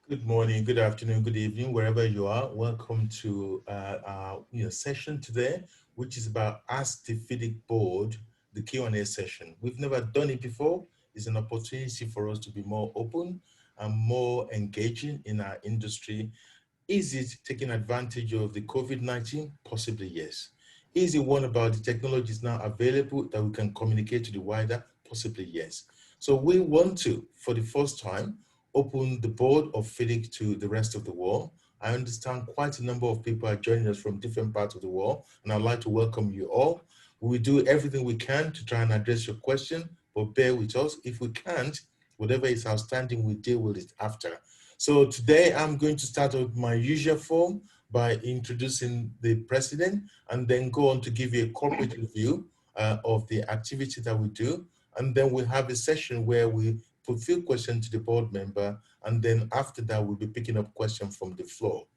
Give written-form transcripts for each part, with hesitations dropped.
Good morning, good afternoon, good evening, wherever you are. Welcome to our session today, which is about Ask the FIDIC Board, the Q&A session. We've never done it before. It's an opportunity for us to be more open and more engaging in our industry. Is it taking advantage of the COVID-19? Possibly, yes. Is it one about the technologies now available that we can communicate to the wider? Possibly, yes. So we want to, for the first time, open the board of FIDIC to the rest of the world. I understand quite a number of people are joining us from different parts of the world, and I'd like to welcome you all. We will do everything we can to try and address your question, but bear with us. If we can't, whatever is outstanding, we'll deal with it after. So today I'm going to start with my usual form by introducing the president and then go on to give you a corporate review of the activity that we do. And then we'll have a session where we put few questions to the board member, and then after that, we'll be picking up questions from the floor.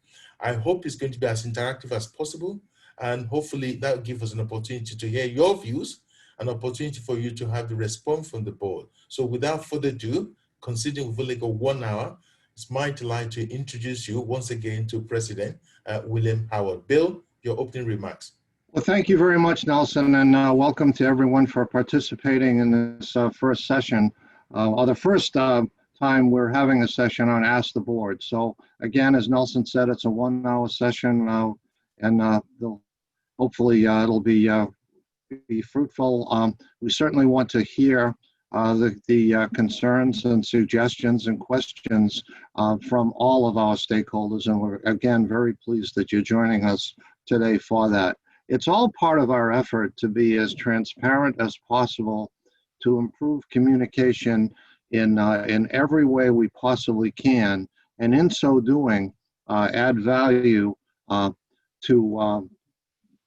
I hope it's going to be as interactive as possible, and hopefully that will give us an opportunity to hear your views, an opportunity for you to have the response from the board. So without further ado, considering we've only got 1 hour, it's my delight to introduce you once again to President William Howard. Bill, your opening remarks. Well, thank you very much, Nelson, and welcome to everyone for participating in this first session, or the first time we're having a session on Ask the Board. So again, as Nelson said, it's a 1 hour session, and hopefully it'll be fruitful. We certainly want to hear the concerns and suggestions and questions from all of our stakeholders, and we're again very pleased that you're joining us today for that. It's all part of our effort to be as transparent as possible, to improve communication in every way we possibly can, and in so doing, add value to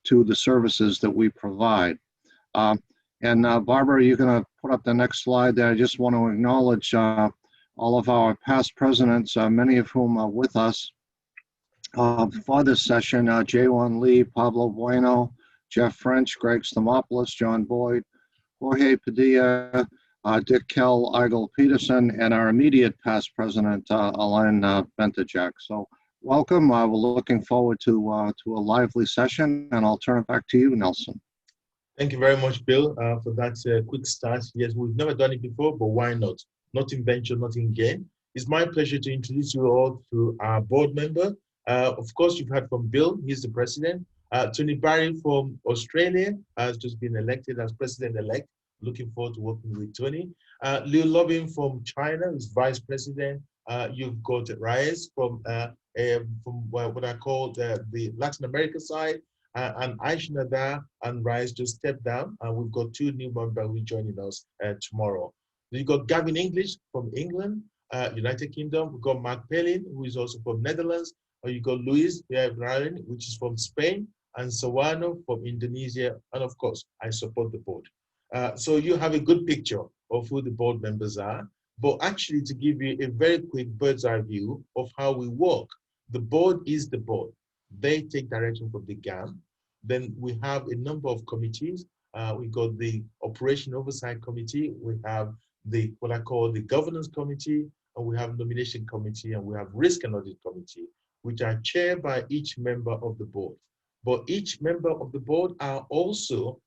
the services that we provide. Barbara, you're going to put up the next slide there. I just want to acknowledge all of our past presidents, many of whom are with us for this session. Jaewon Lee, Pablo Bueno, Jeff French, Greg Stamopoulos, John Boyd, Jorge Padilla, Dick Kell, Eigel Peterson, and our immediate past president, Alain Bentajak. So welcome. We're looking forward to a lively session, and I'll turn it back to you, Nelson. Thank you very much, Bill, for that quick start. Yes, we've never done it before, but why not? Nothing venture, nothing gain. It's my pleasure to introduce you all to our board member. Of course, you've heard from Bill, he's the president. Tony Barry from Australia has just been elected as president-elect. Looking forward to working with Tony. Liu Lobin from China is vice president. You've got Reyes from what I call the Latin America side. And Aisha Nadar and Reyes just stepped down. And we've got 2 new members who are joining us tomorrow. You've got Gavin English from England, United Kingdom. We've got Mark Pelin, who is also from Netherlands. Or you got Luis Ryan, which is from Spain, and Sawano from Indonesia. And of course, I support the board. So you have a good picture of who the board members are. But actually, to give you a very quick bird's eye view of how we work, the board is the board. They take direction from the GAM. Then we have a number of committees. We got the Operation Oversight Committee. We have what I call the Governance Committee, and we have Nomination Committee, and we have Risk and Audit Committee, which are chaired by each member of the board. But each member of the board are also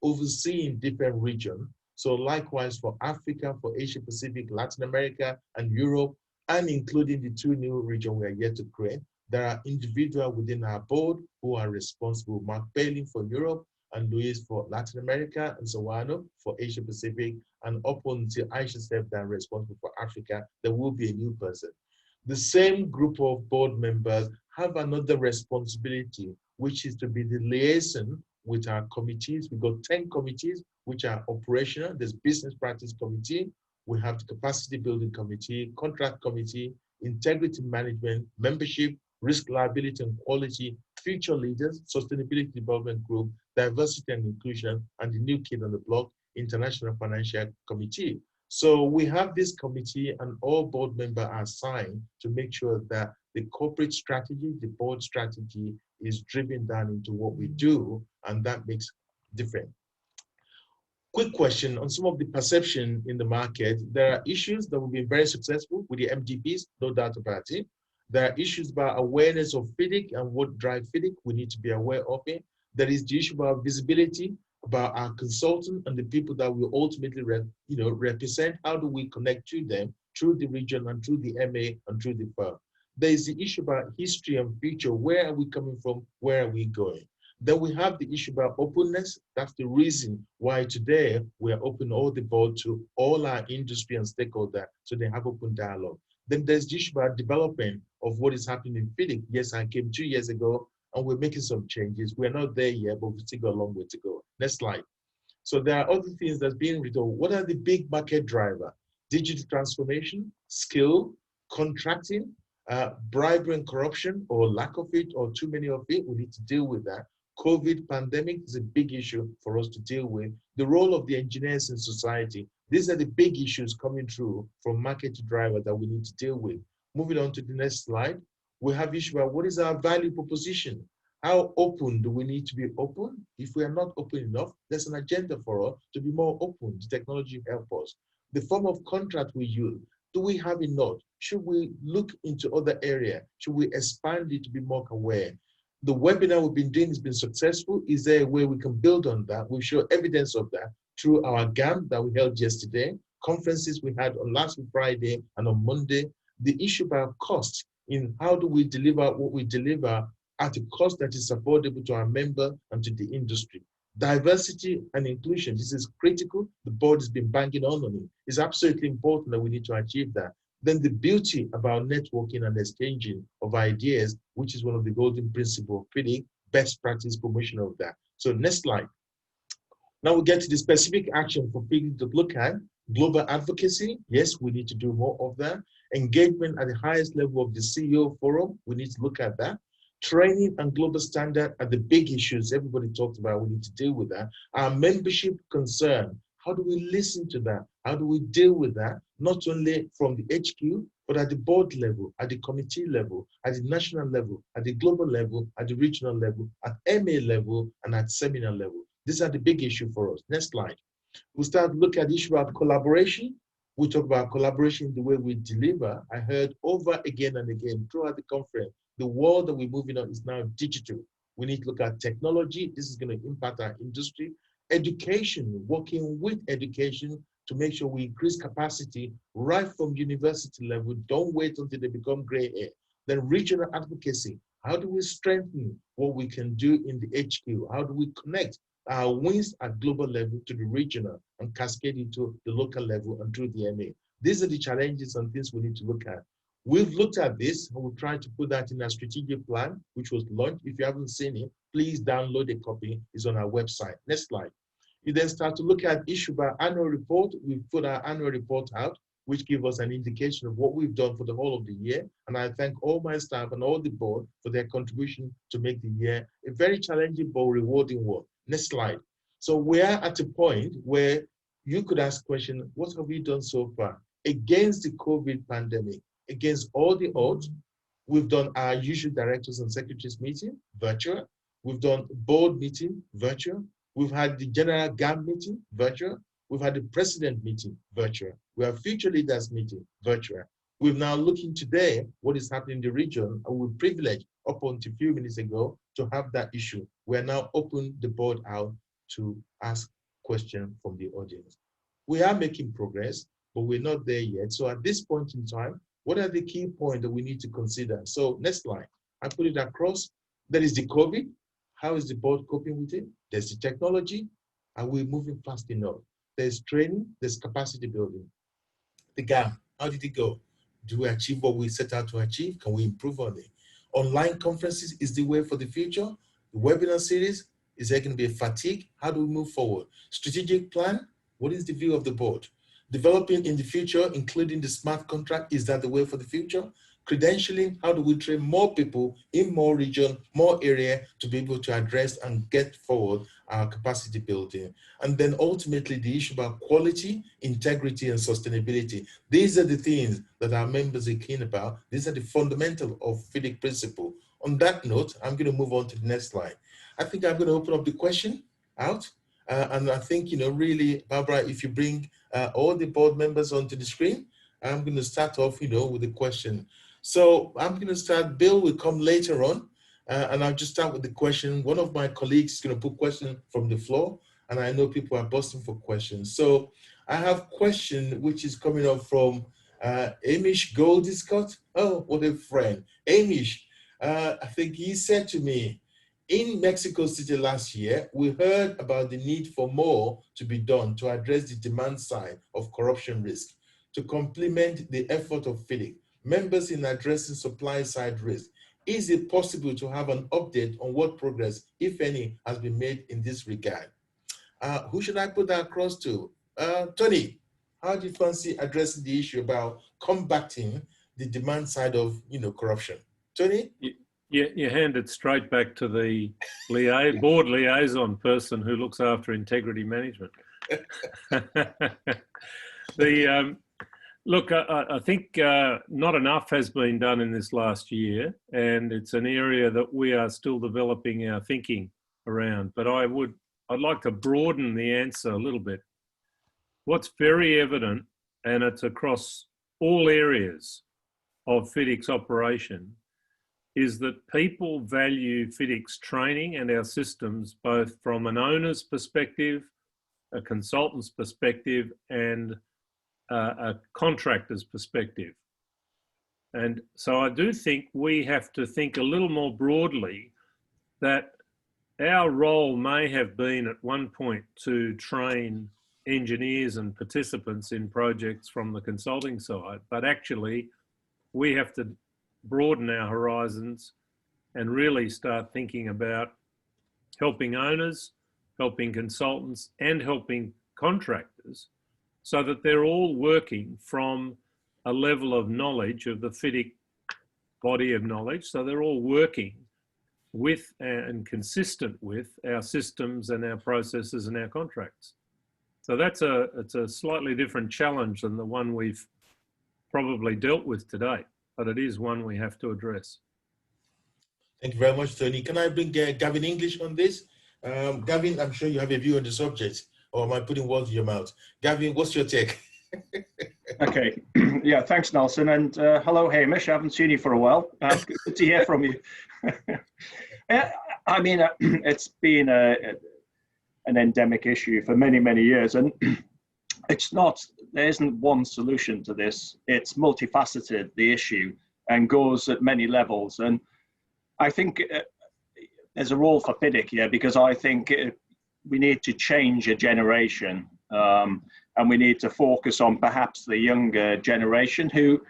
overseeing different regions. So likewise for Africa, for Asia Pacific, Latin America, and Europe, and including the 2 new regions we are yet to create, there are individuals within our board who are responsible. Mark Bailey for Europe, and Luis for Latin America, and Sawano for Asia Pacific, and up until Aisha stepped down responsible for Africa, there will be a new person. The same group of board members have another responsibility, which is to be the liaison with our committees. We've got 10 committees, which are operational. There's Business Practice Committee. We have the Capacity Building Committee, Contract Committee, Integrity Management, Membership, Risk, Liability and Quality, Future Leaders, Sustainability Development Group, Diversity and Inclusion, and the new kid on the block, International Financial Committee. So we have this committee, and all board members are assigned to make sure that the corporate strategy, the board strategy is driven down into what we do, and that makes different. Quick question on some of the perception in the market. There are issues that will be very successful with the MDPs, no doubt about it. There are issues about awareness of FIDIC and what drives FIDIC. We need to be aware of it. There is the issue about visibility, about our consultant and the people that we ultimately represent. How do we connect to them through the region and through the MA and through the firm? There is the issue about history and future. Where are we coming from? Where are we going? Then we have the issue about openness. That's the reason why today we are open all the board to all our industry and stakeholders so they have open dialogue. Then there's the issue about development of what is happening in FIDIC. Yes, I came 2 years ago and we're making some changes. We're not there yet, but we still got a long way to go. Next slide. So there are other things that's being written. What are the big market drivers? Digital transformation, skill, contracting, bribery and corruption, or lack of it, or too many of it. We need to deal with that. COVID pandemic is a big issue for us to deal with. The role of the engineers in society. These are the big issues coming through from market to driver that we need to deal with. Moving on to the next slide, we have issue about what is our value proposition? How open do we need to be open? If we are not open enough, there's an agenda for us to be more open. The technology help us. The form of contract we use, do we have enough? Should we look into other areas? Should we expand it to be more aware? The webinar we've been doing has been successful. Is there a way we can build on that? We show evidence of that through our GAM that we held yesterday, conferences we had on last Friday and on Monday. The issue about cost in how do we deliver what we deliver at a cost that is affordable to our member and to the industry. Diversity and inclusion, this is critical. The board has been banging on it. It's absolutely important that we need to achieve that. Then the beauty about networking and exchanging of ideas, which is one of the golden principles of FIDIC, best practice promotion of that. So next slide. Now we get to the specific action for FIDIC to look at. Global advocacy, yes, we need to do more of that. Engagement at the highest level of the CEO forum, we need to look at that. Training and global standard are the big issues everybody talked about. We need to deal with that. Our membership concern, how do we listen to that? How do we deal with that? Not only from the HQ, but at the board level, at the committee level, at the national level, at the global level, at the regional level, at MA level, and at seminar level. These are the big issue for us. Next slide. We start to look at the issue of collaboration. We talk about collaboration, the way we deliver. I heard over again and again throughout the conference, the world that we're moving on is now digital. We need to look at technology. This is going to impact our industry. Education, working with education to make sure we increase capacity right from university level. Don't wait until they become gray hair. Then regional advocacy. How do we strengthen what we can do in the HQ? How do we connect our wins at global level to the regional and cascade into the local level and through the MA? These are the challenges and things we need to look at. We've looked at this and we've tried to put that in a strategic plan, which was launched. If you haven't seen it, please download a copy. It's on our website. Next slide. You then start to look at issue by annual report. We've put our annual report out, which gives us an indication of what we've done for the whole of the year. And I thank all my staff and all the board for their contribution to make the year a very challenging but rewarding one. Next slide. So we are at a point where you could ask the question, what have we done so far? Against the COVID pandemic, against all the odds, we've done our usual directors and secretaries meeting, virtual. We've done board meeting, virtual. We've had the general GAM meeting, virtual. We've had the president meeting, virtual. We have future leaders meeting, virtual. We're now looking today what is happening in the region, and we're privileged up until a few minutes ago to have that issue. We're now open the board out to ask questions from the audience. We are making progress, but we're not there yet. So at this point in time, what are the key points that we need to consider? So next slide, I put it across. There is the COVID. How is the board coping with it? There's the technology. Are we moving fast enough? There's training, there's capacity building. The GAM, how did it go? Do we achieve what we set out to achieve? Can we improve on it? Online conferences is the way for the future. The webinar series, is there going to be a fatigue? How do we move forward? Strategic plan, what is the view of the board? Developing in the future, including the smart contract, is that the way for the future? Credentialing, how do we train more people in more region, more area to be able to address and get forward our capacity building? And then ultimately the issue about quality, integrity, and sustainability. These are the things that our members are keen about. These are the fundamental of FIDIC principle. On that note, I'm going to move on to the next slide. I think I'm going to open up the question out. And I think, really, Barbara, if you bring all the board members onto the screen, I'm going to start off, with a question. So I'm going to start. Bill will come later on, and I'll just start with the question. One of my colleagues is going to put question from the floor, and I know people are busting for questions. So I have a question which is coming up from Amish Goldiscott. Oh, what a friend. Amish, I think he said to me, in Mexico City last year, we heard about the need for more to be done to address the demand side of corruption risk. To complement the effort of FIDIC, members in addressing supply side risk, is it possible to have an update on what progress, if any, has been made in this regard? Who should I put that across to? Tony, how do you fancy addressing the issue about combating the demand side of corruption? Tony? You hand it straight back to the board liaison person who looks after integrity management. Look, I think not enough has been done in this last year, and it's an area that we are still developing our thinking around. But I'd like to broaden the answer a little bit. What's very evident, and it's across all areas of FIDIC's operation, is that people value FIDIC's training and our systems both from an owner's perspective, a consultant's perspective, and a contractor's perspective. And so I do think we have to think a little more broadly that our role may have been at one point to train engineers and participants in projects from the consulting side, but actually we have to broaden our horizons and really start thinking about helping owners, helping consultants, and helping contractors so that they're all working from a level of knowledge of the FIDIC body of knowledge. So they're all working with and consistent with our systems and our processes and our contracts. So it's a slightly different challenge than the one we've probably dealt with today, but it is one we have to address. Thank you very much, Tony. Can I bring Gavin English on this? Gavin, I'm sure you have a view on the subject, or am I putting words in your mouth? Gavin, what's your take? Okay, yeah, thanks, Nelson. And hello, Hamish. I haven't seen you for a while. Good to hear from you. I mean, it's been an endemic issue for many, many years. And there isn't one solution to this. It's multifaceted, the issue, and goes at many levels. And I think there's a role for FIDIC here, because I think we need to change a generation, and we need to focus on perhaps the younger generation who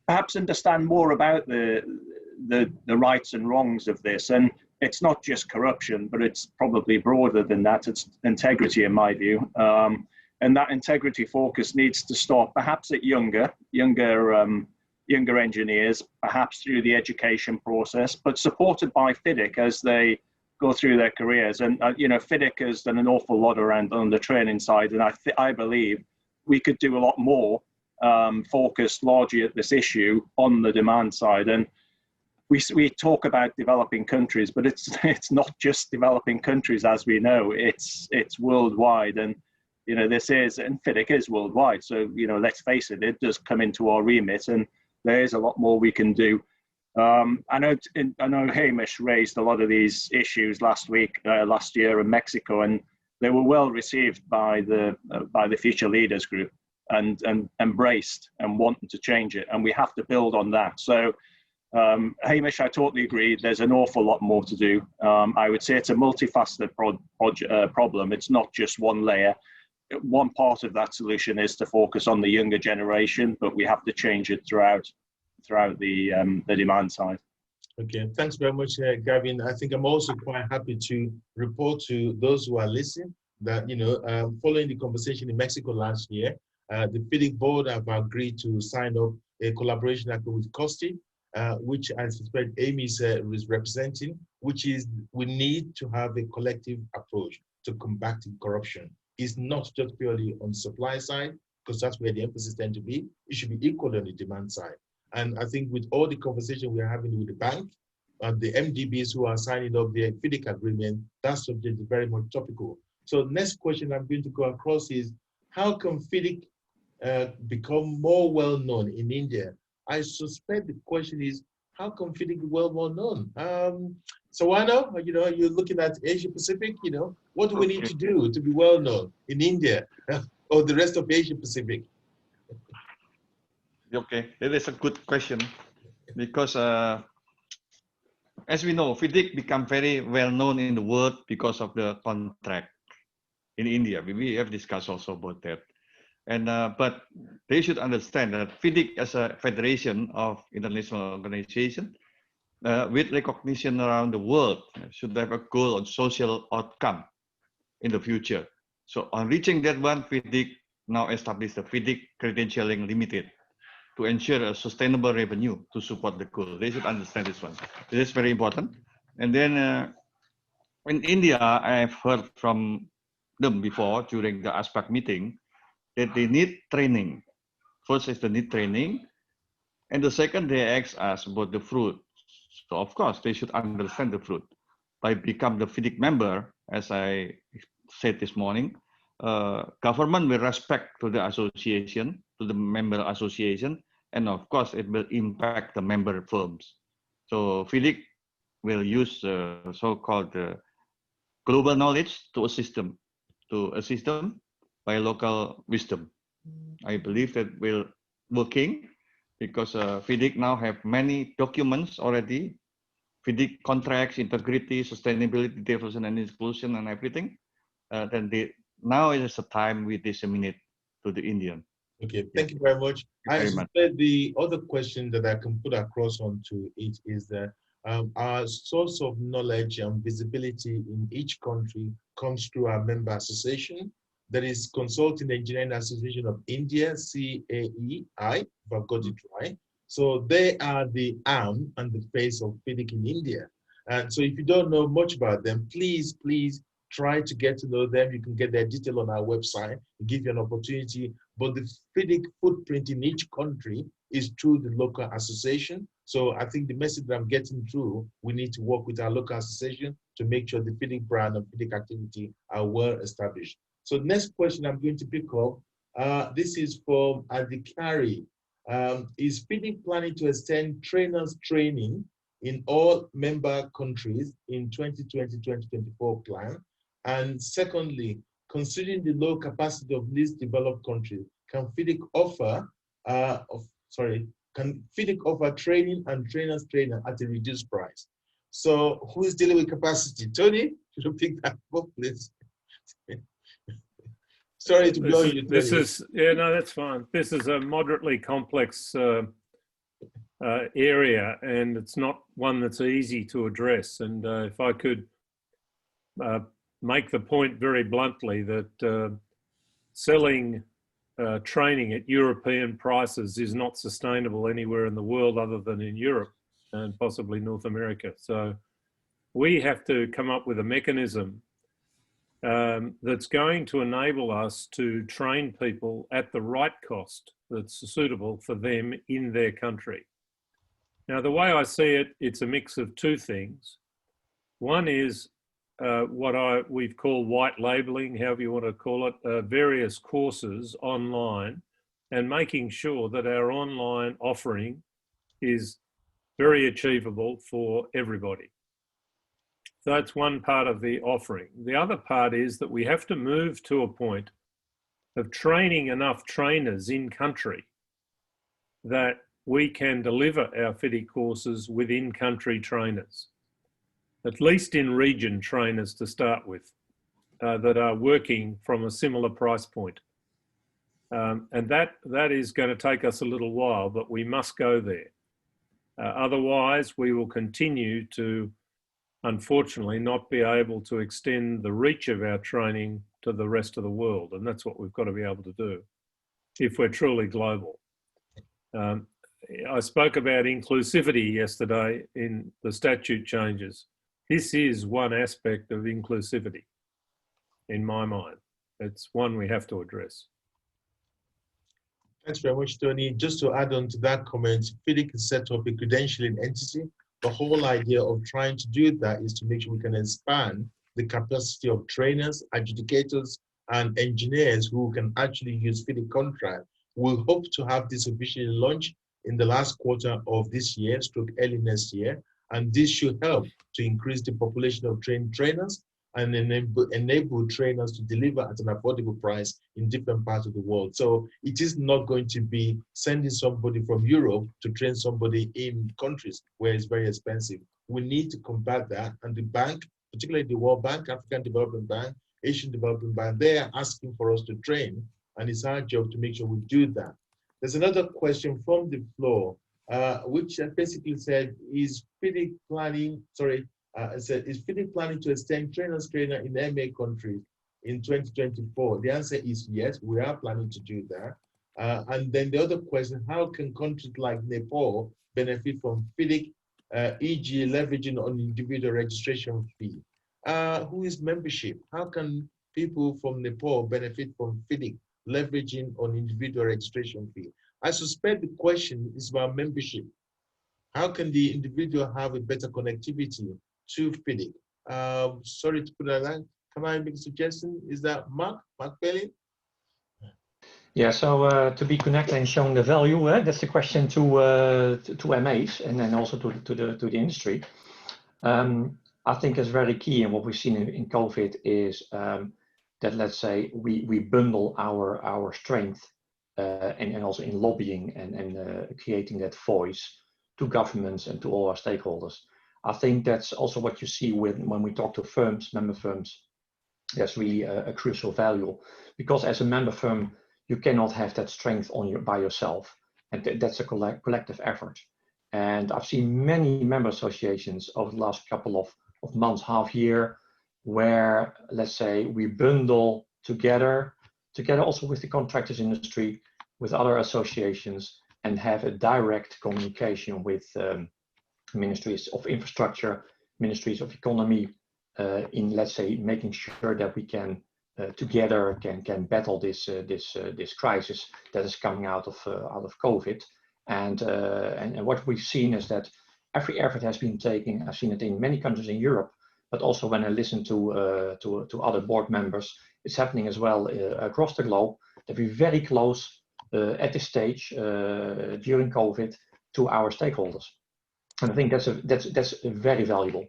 perhaps understand more about the rights and wrongs of this. And it's not just corruption, but it's probably broader than that. It's integrity, in my view. And that integrity focus needs to start perhaps at younger engineers, perhaps through the education process, but supported by FIDIC as they go through their careers. And FIDIC has done an awful lot around on the training side, and I believe we could do a lot more focused largely at this issue on the demand side. And we talk about developing countries, but it's not just developing countries, as we know. It's worldwide, and this is, and FIDIC is worldwide. So let's face it, it does come into our remit, and there is a lot more we can do. I know Hamish raised a lot of these issues last year in Mexico, and they were well received by the Future Leaders Group and embraced and wanting to change it, and we have to build on that. So Hamish, I totally agree. There's an awful lot more to do. I would say it's a multifaceted problem. It's not just one layer. One part of that solution is to focus on the younger generation, but we have to change it throughout the demand side. Okay, thanks very much, Gavin. I think I'm also quite happy to report to those who are listening that, following the conversation in Mexico last year, the FIDIC board have agreed to sign up a collaboration agreement with Costi, which I suspect Amy is representing, which is we need to have a collective approach to combating corruption. It's not just purely on the supply side, because that's where the emphasis tends to be. It should be equal on the demand side. And I think with all the conversation we're having with the bank, the MDBs who are signing up the FIDIC agreement, that subject is very much topical. So next question I'm going to go across is, how can FIDIC become more well-known in India? I suspect the question is, how can FIDIC be well known? So I know, you're looking at Asia Pacific, what do we need to do to be well-known in India or the rest of Asia Pacific? Okay, that is a good question because as we know, FIDIC become very well known in the world because of the contract in India. We have discussed also about that. And but they should understand that FIDIC as a federation of international organization with recognition around the world should have a goal on social outcome in the future. So on reaching that one, FIDIC now established the FIDIC Credentialing Limited to ensure a sustainable revenue to support the goal. They should understand this one. This is very important. And then in India, I have heard from them before during the ASPAC meeting that they need training. First is the need training. And the second, they ask us about the fruit. So of course, they should understand the fruit. By become the FIDIC member, as I said this morning, government will respect to the association, to the member association, and of course, it will impact the member firms. So FIDIC will use so-called global knowledge to assist them by local wisdom. I believe that will working because FIDIC now have many documents already, FIDIC contracts, integrity, sustainability, development and inclusion and everything. Then now is a time we disseminate to the Indian. Okay, thank you very much. I suspect the other question that I can put across onto it is that our source of knowledge and visibility in each country comes through our member association. That is Consulting Engineering Association of India, CAEI, if I've got it right. So they are the arm and the face of FIDIC in India. And so if you don't know much about them, please try to get to know them. You can get their detail on our website, give you an opportunity. But the FIDIC footprint in each country is through the local association. So I think the message that I'm getting through, we need to work with our local association to make sure the FIDIC brand and FIDIC activity are well established. So next question I'm going to pick up, this is from Adikari. Is FIDIC planning to extend trainers training in all member countries in 2020-2024 plan? And secondly, considering the low capacity of least developed countries, can FIDIC offer training and trainers training at a reduced price? So who is dealing with capacity? Tony, should you pick that up, please? Sorry to blow you. No, that's fine. This is a moderately complex area, and it's not one that's easy to address. And if I could make the point very bluntly that selling training at European prices is not sustainable anywhere in the world other than in Europe and possibly North America. So we have to come up with a mechanism that's going to enable us to train people at the right cost that's suitable for them in their country. Now, the way I see it, it's a mix of two things. One is what we've called white labeling, however you want to call it, various courses online, and making sure that our online offering is very achievable for everybody. So that's one part of the offering. The other part is that we have to move to a point of training enough trainers in country that we can deliver our FIDIC courses with in-country trainers, at least in region trainers to start with, that are working from a similar price point. And that is going to take us a little while, but we must go there. Otherwise, we will continue to, unfortunately, not be able to extend the reach of our training to the rest of the world. And that's what we've got to be able to do if we're truly global. I spoke about inclusivity yesterday in the statute changes. This is one aspect of inclusivity, in my mind. It's one we have to address. Thanks very much, Tony. Just to add on to that comment, FIDIC is set up a credentialing entity. The whole idea of trying to do that is to make sure we can expand the capacity of trainers, adjudicators, and engineers who can actually use FIDIC contract. We'll hope to have this officially launched in the last quarter of this year, stroke early next year. And this should help to increase the population of trained trainers and enable trainers to deliver at an affordable price in different parts of the world. So it is not going to be sending somebody from Europe to train somebody in countries where it's very expensive. We need to combat that. And the bank, particularly the World Bank, African Development Bank, Asian Development Bank, they are asking for us to train. And it's our job to make sure we do that. There's another question from the floor, which basically said, is FIDIC planning, is FIDIC planning to extend trainers trainer in MA countries in 2024? The answer is yes, we are planning to do that. And then the other question, how can countries like Nepal benefit from FIDIC, e.g. leveraging on individual registration fee? Who is membership? How can people from Nepal benefit from FIDIC, leveraging on individual registration fee? I suspect the question is about membership. How can the individual have a better connectivity to FIDIC? Sorry to put that on. Can I make a suggestion? Is that Mark Pelly? Yeah, so to be connected and showing the value, that's the question to MAs and then also to the industry. I think is very key, and what we've seen in COVID is that, let's say, we bundle our strength and also in lobbying and creating that voice to governments and to all our stakeholders. I think that's also what you see when we talk to firms, member firms. That's really a crucial value, because as a member firm, you cannot have that strength by yourself, and that's a collective effort. And I've seen many member associations over the last couple of months, half year, where, let's say, we bundle together also with the contractors industry, with other associations, and have a direct communication with ministries of infrastructure, ministries of economy, in, let's say, making sure that we can together can battle this crisis that is coming out of COVID. And what we've seen is that every effort has been taken. I've seen it in many countries in Europe, but also when I listen to other board members, it's happening as well across the globe, that we're very close at this stage during COVID to our stakeholders. And I think that's very valuable.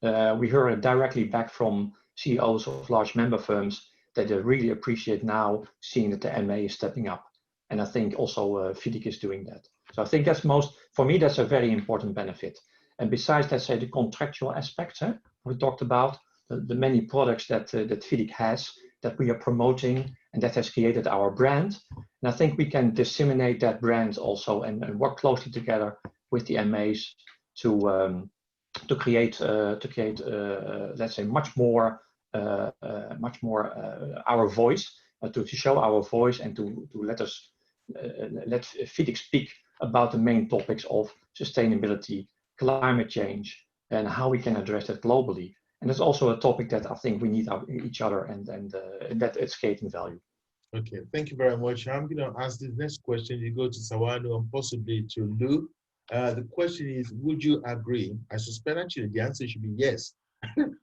We heard it directly back from CEOs of large member firms that they really appreciate now seeing that the MA is stepping up. And I think also FIDIC is doing that. So I think that's for me, that's a very important benefit. And besides, let's say, the contractual aspects, we talked about the many products that FIDIC has, that we are promoting, and that has created our brand. And I think we can disseminate that brand also and work closely together with the MAs to create let's say, much more our voice, to show our voice, and to let FIDIC speak about the main topics of sustainability, climate change, and how we can address that globally. And it's also a topic that I think we need each other, and that it's creating value. Okay, thank you very much. I'm going to ask the next question. You go to Sawano and possibly to Lou. The question is, would you agree? I suspect actually the answer should be yes.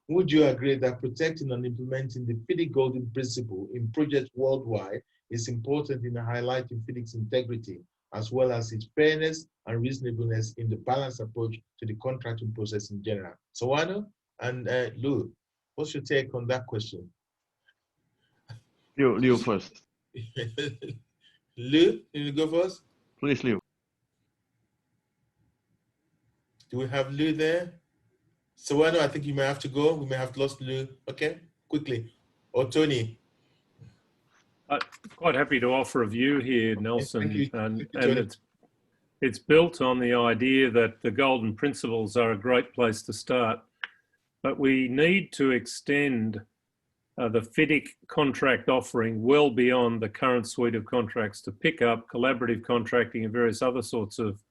Would you agree that protecting and implementing the FIDIC Golden Principle in projects worldwide is important in highlighting FIDIC's integrity, as well as its fairness and reasonableness in the balanced approach to the contracting process in general? Sawano and Lou, what's your take on that question? Lou first. Lou, you go first? Please, Lou. Do we have Lou there? Sawano, I think you may have to go. We may have lost Lou. Okay, quickly. Or Tony. I'm quite happy to offer a view here, Nelson. Yes, and it's built on the idea that the golden principles are a great place to start, but we need to extend the FIDIC contract offering well beyond the current suite of contracts to pick up collaborative contracting and various other sorts of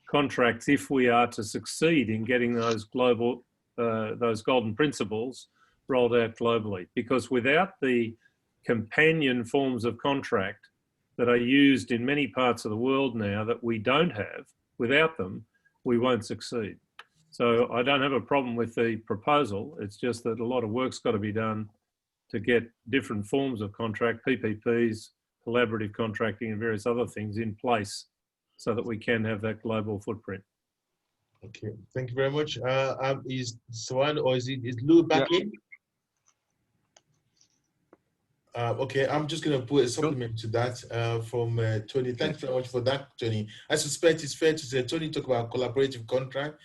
contracts if we are to succeed in getting those golden principles rolled out globally. Because without the companion forms of contract that are used in many parts of the world now that we don't have, without them, we won't succeed. So I don't have a problem with the proposal. It's just that a lot of work's got to be done to get different forms of contract, PPPs, collaborative contracting and various other things in place so that we can have that global footprint. Okay, thank you very much. Is Swan or is Lou back in? Okay, I'm just going to put a supplement to that from Tony. Thanks very much for that, Tony. I suspect it's fair to say, Tony talked about collaborative contract.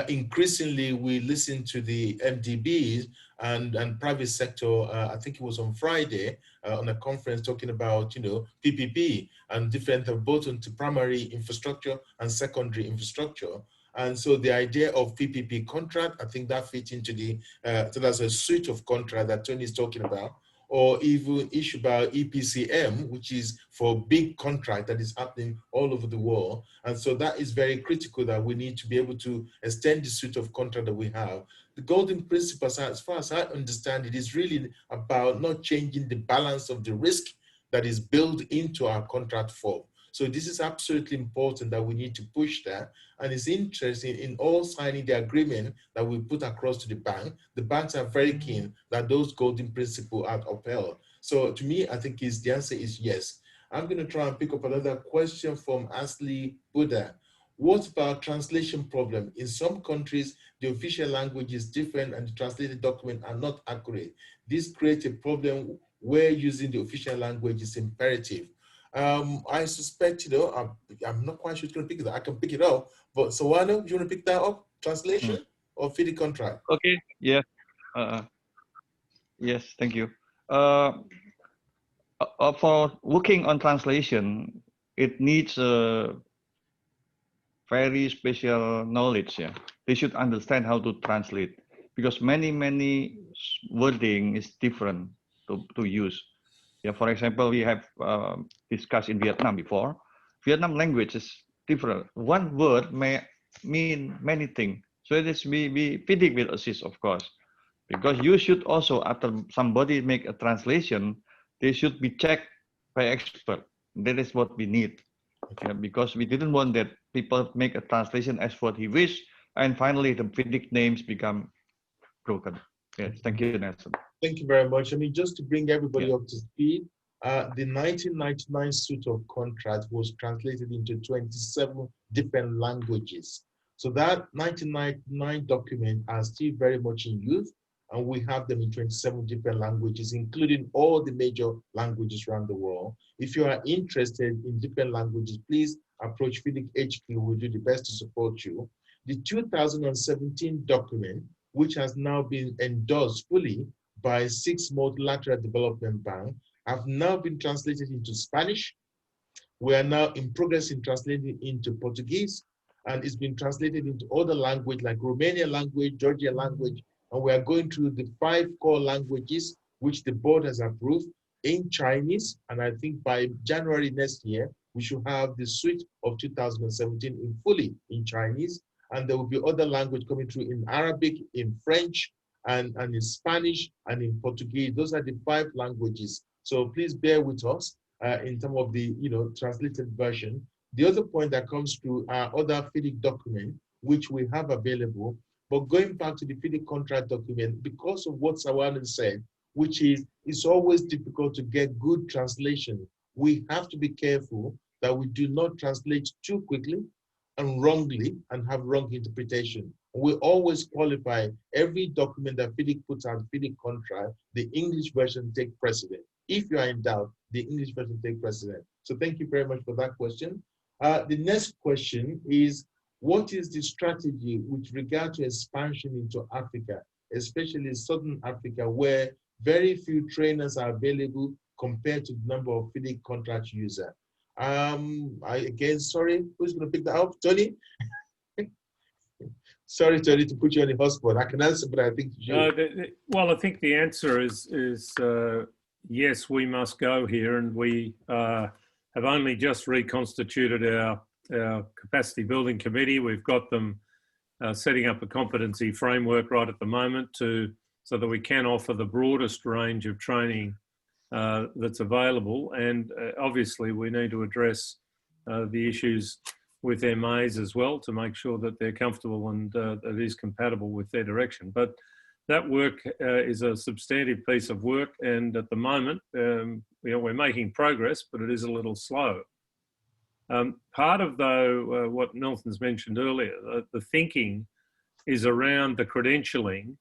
Increasingly, we listen to the MDBs and private sector. I think it was on Friday on a conference talking about, PPP and different both into primary infrastructure and secondary infrastructure. And so the idea of PPP contract, I think that fits into the, so that's a suite of contract that Tony is talking about, or even issue about EPCM, which is for big contract that is happening all over the world. And so that is very critical that we need to be able to extend the suite of contract that we have. The golden principle, as far as I understand it, is really about not changing the balance of the risk that is built into our contract form. So this is absolutely important that we need to push that. And it's interesting in all signing the agreement that we put across to the bank. The banks are very keen that those golden principles are upheld. So to me, I think the answer is yes. I'm going to try and pick up another question from Ashley Buddha. What about translation problem? In some countries, the official language is different and the translated documents are not accurate. This creates a problem where using the official language is imperative. I suspect, I'm not quite sure who's going to pick it up. I can pick it up, but Sawano, do you want to pick that up? Translation or FIDIC contract? Okay, yeah. Yes, thank you. For working on translation, it needs a very special knowledge. Yeah, they should understand how to translate because many wording is different to use. Yeah, for example, we have discussed in Vietnam before. Vietnam language is different. One word may mean many things. So it is FIDIC will assist, of course, because you should also, after somebody make a translation, they should be checked by expert. That is what we need. Yeah, because we didn't want that people make a translation as what he wished, and finally the FIDIC names become broken. Yes, thank you, Nelson. Thank you very much. I mean, just to bring everybody up to speed, the 1999 suite of contract was translated into 27 different languages. So that 1999 document are still very much in use, and we have them in 27 different languages, including all the major languages around the world. If you are interested in different languages, please approach FIDIC HQ. We'll do the best to support you. The 2017 document, which has now been endorsed fully by 6 multilateral development banks, have now been translated into Spanish. We are now in progress in translating into Portuguese, and it's been translated into other languages like Romanian language, Georgian language, and we are going through the 5 core languages which the board has approved in Chinese, and I think by January next year, we should have the suite of 2017 in fully in Chinese, and there will be other language coming through in Arabic, in French, and in Spanish, and in Portuguese. Those are the 5 languages. So please bear with us in terms of the translated version. The other point that comes through are other FIDIC document, which we have available. But going back to the FIDIC contract document, because of what Sawan said, which is it's always difficult to get good translation, we have to be careful that we do not translate too quickly and wrongly and have wrong interpretation. We always qualify every document that FIDIC puts out, FIDIC contract, the English version take precedent. If you are in doubt, the English version take precedent. So thank you very much for that question. The next question is, what is the strategy with regard to expansion into Africa, especially Southern Africa, where very few trainers are available compared to the number of FIDIC contract users? Sorry, who's going to pick that up? Tony? Sorry, Tony, to put you on the hotspot. I can answer, but I think you. Well, I think the answer is yes, we must go here, and we have only just reconstituted our capacity building committee. We've got them setting up a competency framework right at the moment so that we can offer the broadest range of training that's available. And obviously we need to address the issues with MAs as well to make sure that they're comfortable and that it is compatible with their direction. But that work is a substantive piece of work, and at the moment, we're making progress, but it is a little slow. Part of, though, what Nelson's mentioned earlier, the thinking is around the credentialing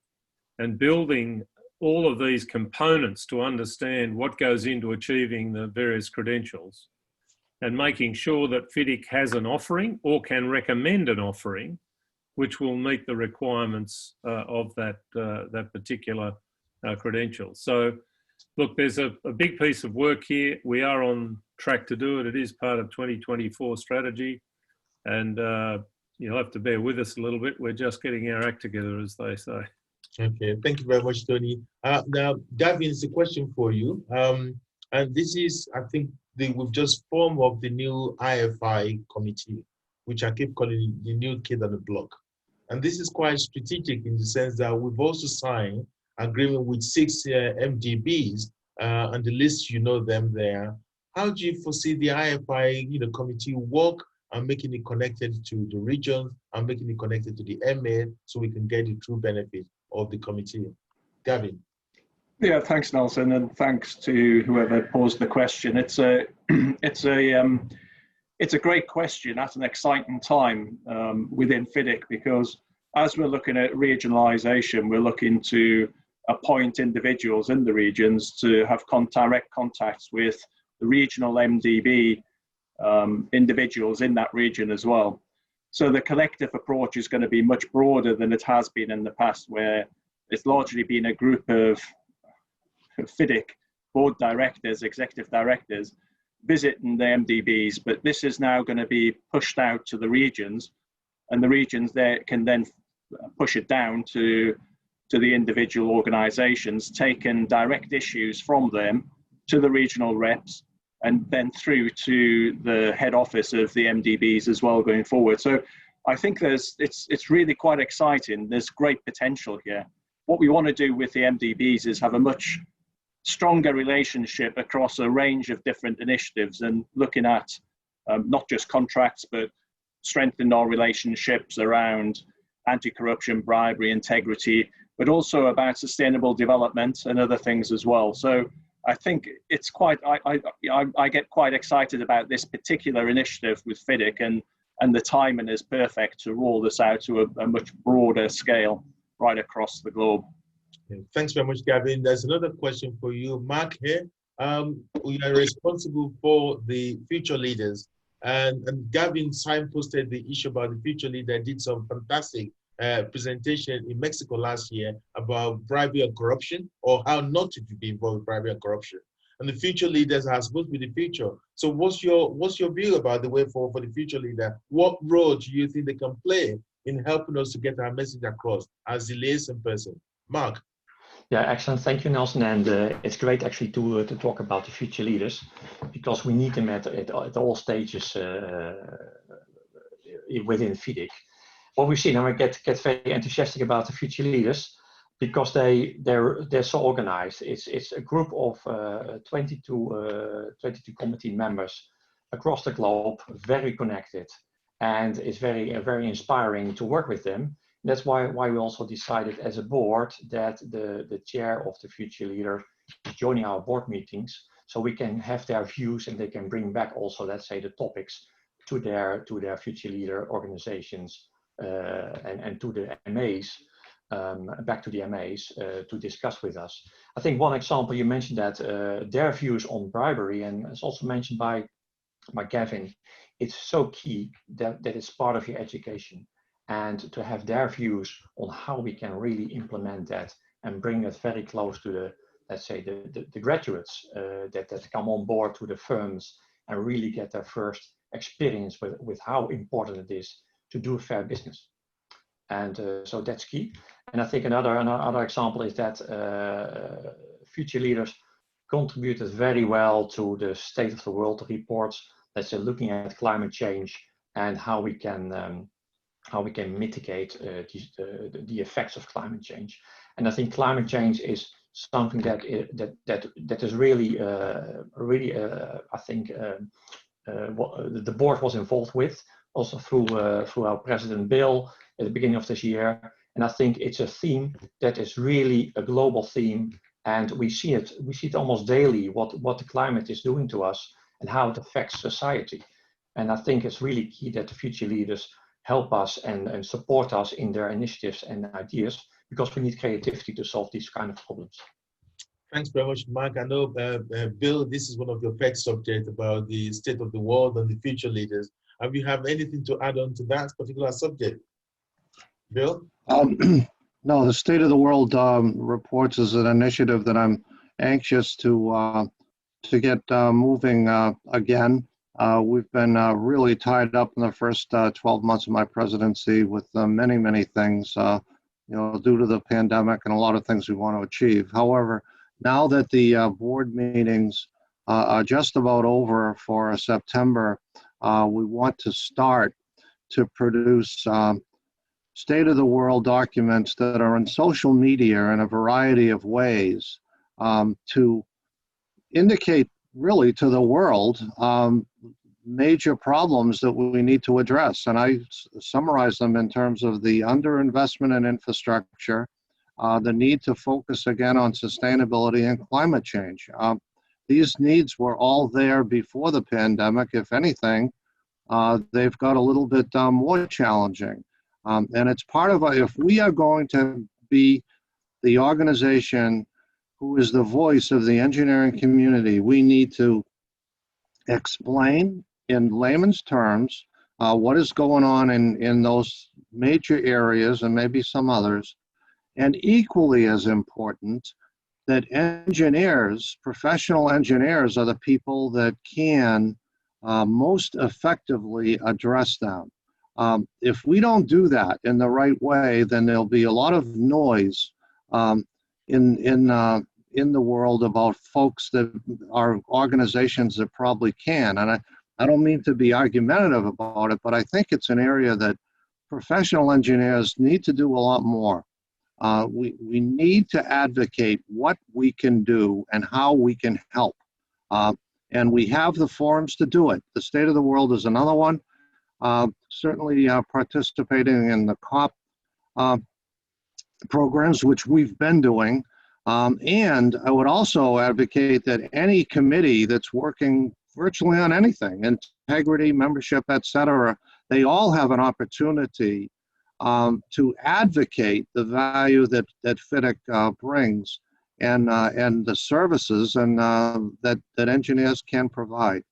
and building all of these components to understand what goes into achieving the various credentials, and making sure that FIDIC has an offering or can recommend an offering which will meet the requirements of that particular credential. So, look, there's a big piece of work here. We are on track to do it. It is part of 2024 strategy, and you'll have to bear with us a little bit. We're just getting our act together, as they say. Okay, thank you very much, Tony. Now, Gavin, it's a question for you. And this is, I think, we've just formed of the new IFI committee, which I keep calling the new kid on the block. And this is quite strategic in the sense that we've also signed agreement with 6 MDBs, and the list, you know them there. How do you foresee the IFI committee work and making it connected to the regions and making it connected to the MA so we can get the true benefit of the committee? Gavin. Yeah, thanks, Nelson, and thanks to whoever posed the question. It's a great question at an exciting time within FIDIC, because as we're looking at regionalisation, we're looking to appoint individuals in the regions to have direct contacts with the regional MDB individuals in that region as well. So the collective approach is going to be much broader than it has been in the past, where it's largely been a group of FIDIC board directors, executive directors, visiting the MDBs, but this is now going to be pushed out to the regions, and the regions there can then push it down to the individual organisations, taking direct issues from them to the regional reps, and then through to the head office of the MDBs as well going forward. So I think it's really quite exciting. There's great potential here. What we want to do with the MDBs is have a much stronger relationship across a range of different initiatives, and looking at not just contracts, but strengthen our relationships around anti-corruption, bribery, integrity, but also about sustainable development and other things as well. So I think it's quite, I get quite excited about this particular initiative with FIDIC, and the timing is perfect to roll this out to a much broader scale right across the globe. Thanks very much, Gavin. There's another question for you, Mark here. We are responsible for the future leaders, and Gavin signposted the issue about the future leader. Did some fantastic presentation in Mexico last year about bribery and corruption, or how not to be involved with bribery and corruption. And the future leaders are supposed to be the future. So what's your view about the way forward for the future leader? What role do you think they can play in helping us to get our message across as the liaison person? Mark. Yeah, excellent. Thank you, Nelson. And it's great actually to talk about the future leaders, because we need them at all stages within FIDIC. What we've seen, and I get very enthusiastic about the future leaders, because they're so organized. It's a group of 22 committee members across the globe, very connected, and it's very inspiring to work with them. That's why we also decided as a board that the chair of the future leader is joining our board meetings, so we can have their views and they can bring back also, let's say, the topics to their future leader organizations and to the MAs, back to the MAs to discuss with us. I think one example, you mentioned that their views on bribery, and it's also mentioned by Gavin, it's so key that it's part of your education. And to have their views on how we can really implement that and bring it very close to the, let's say, the graduates that come on board to the firms and really get their first experience with how important it is to do fair business. And so that's key. And I think another example is that future leaders contributed very well to the State of the World reports, let's say, looking at climate change and how we can mitigate the effects of climate change. And I think climate change is something that is really, I think, what the board was involved with also through our President Bill at the beginning of this year. And I think it's a theme that is really a global theme, and we see it almost daily, what the climate is doing to us and how it affects society. And I think it's really key that the future leaders help us and support us in their initiatives and ideas, because we need creativity to solve these kind of problems. Thanks very much, Mark. I know, Bill, this is one of your pet subjects about the state of the world and the future leaders. Have you have anything to add on to that particular subject? Bill? No, the State of the World reports is an initiative that I'm anxious to get moving again. We've been really tied up in the first 12 months of my presidency with many things, due to the pandemic and a lot of things we want to achieve. However, now that the board meetings are just about over for September, we want to start to produce state-of-the-world documents that are in social media in a variety of ways to indicate really to the world major problems that we need to address. And I summarize them in terms of the underinvestment in infrastructure, the need to focus again on sustainability and climate change. These needs were all there before the pandemic. If anything, they've got a little bit more challenging. And it's part of, if we are going to be the organization who is the voice of the engineering community, we need to explain in layman's terms what is going on in those major areas and maybe some others. And equally as important, that engineers, professional engineers, are the people that can most effectively address them. If we don't do that in the right way, then there'll be a lot of noise in the world about folks that are organizations that probably can. And I don't mean to be argumentative about it, but I think it's an area that professional engineers need to do a lot more. We need to advocate what we can do and how we can help. And we have the forums to do it. The State of the World is another one. Certainly participating in the COP programs, which we've been doing. And I would also advocate that any committee that's working virtually on anything, integrity, membership, etc., they all have an opportunity to advocate the value that FIDIC brings and the services and that engineers can provide.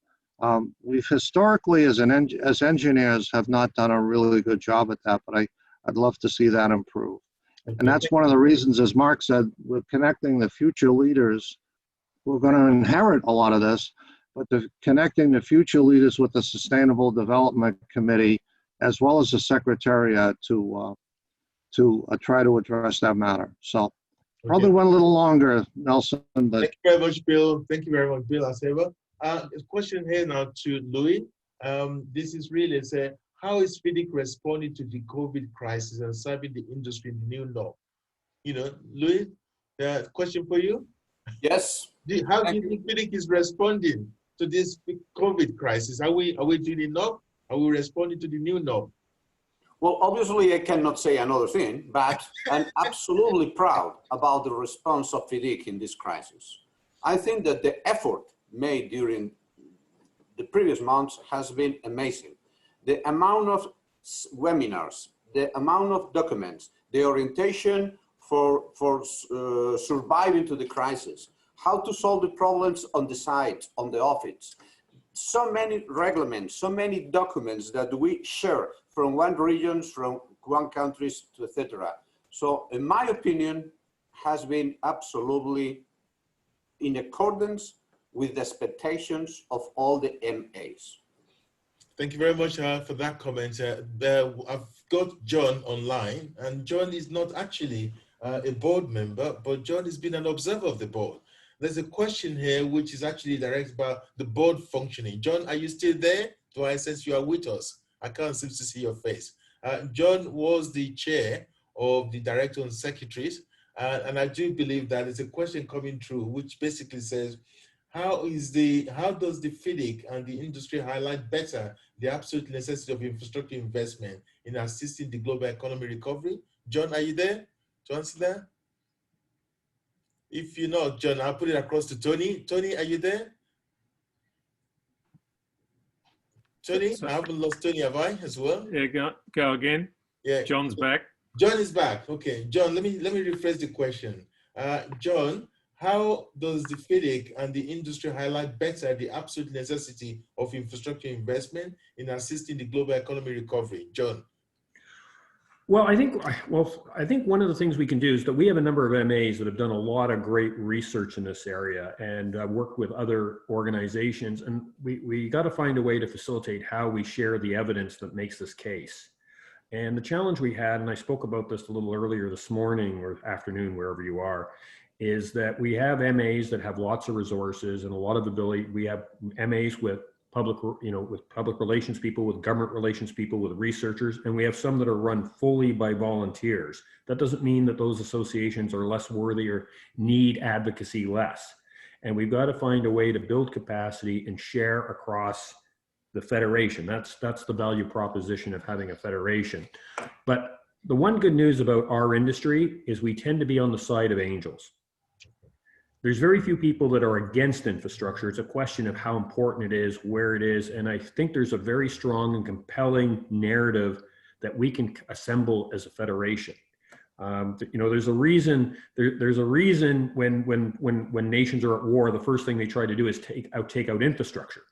We've historically, as engineers, have not done a really good job at that, but I'd love to see that improve. And that's one of the reasons, as Mark said, we're connecting the future leaders. We're going to inherit a lot of this, but connecting the future leaders with the Sustainable Development Committee, as well as the Secretariat, to try to address that matter. So probably went a little longer, Nelson. But thank you very much, Bill. Thank you very much, Bill Aceba. A question here now to Louis. This is really, how is FIDIC responding to the COVID crisis and serving the industry in the new law? Louis, question for you. Yes. How do you think FIDIC is responding to this COVID crisis? Are we doing enough? Are we responding to the new law? Well, obviously, I cannot say another thing, but I'm absolutely proud about the response of FIDIC in this crisis. I think that the effort made during the previous months has been amazing. The amount of webinars, the amount of documents, the orientation for surviving to the crisis, how to solve the problems on the site, on the office. So many regulations, so many documents that we share from one region, from one countries to etc. So in my opinion, has been absolutely in accordance with the expectations of all the MAs. Thank you very much for that comment. I've got John online, and John is not actually a board member, but John has been an observer of the board. There's a question here which is actually directed about the board functioning. John, are you still there? Do I sense you are with us? I can't seem to see your face. John was the chair of the director and secretaries, and I do believe that there's a question coming through which basically says, how does the FIDIC and the industry highlight better the absolute necessity of infrastructure investment in assisting the global economy recovery? John, are you there to answer that? If you're not, John, I'll put it across to Tony. Tony, are you there? Tony, I haven't lost Tony, have I, as well? Yeah, go again. Yeah. John's back. John is back. Okay, John, let me rephrase the question. John, how does the FIDIC and the industry highlight better the absolute necessity of infrastructure investment in assisting the global economy recovery? John. Well, I think one of the things we can do is that we have a number of MAs that have done a lot of great research in this area and work with other organizations, and we got to find a way to facilitate how we share the evidence that makes this case. And the challenge we had, and I spoke about this a little earlier this morning or afternoon, wherever you are, is that we have MAs that have lots of resources and a lot of ability. We have MAs with public relations people, with government relations people, with researchers, and we have some that are run fully by volunteers. That doesn't mean that those associations are less worthy or need advocacy less. And we've got to find a way to build capacity and share across the federation. That's the value proposition of having a federation. But the one good news about our industry is we tend to be on the side of angels. There's very few people that are against infrastructure. It's a question of how important it is, where it is, and I think there's a very strong and compelling narrative that we can assemble as a federation. There's a reason. There's a reason when nations are at war, the first thing they try to do is take out infrastructure.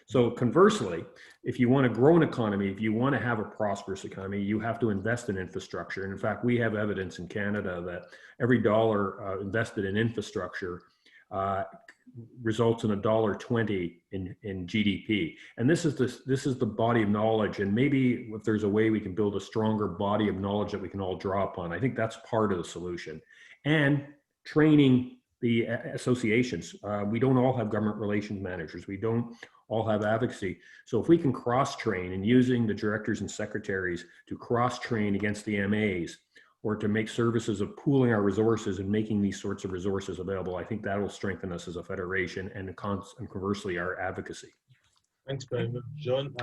So conversely, if you want to grow an economy, if you want to have a prosperous economy, you have to invest in infrastructure. And in fact, we have evidence in Canada that every dollar invested in infrastructure results in $1.20 in GDP. And this is the body of knowledge. And maybe if there's a way we can build a stronger body of knowledge that we can all draw upon, I think that's part of the solution. And training the associations. We don't all have government relations managers. We don't all have advocacy. So if we can cross-train and using the directors and secretaries to cross-train against the MAs or to make services of pooling our resources and making these sorts of resources available, I think that will strengthen us as a federation and conversely our advocacy. Thanks very much, John.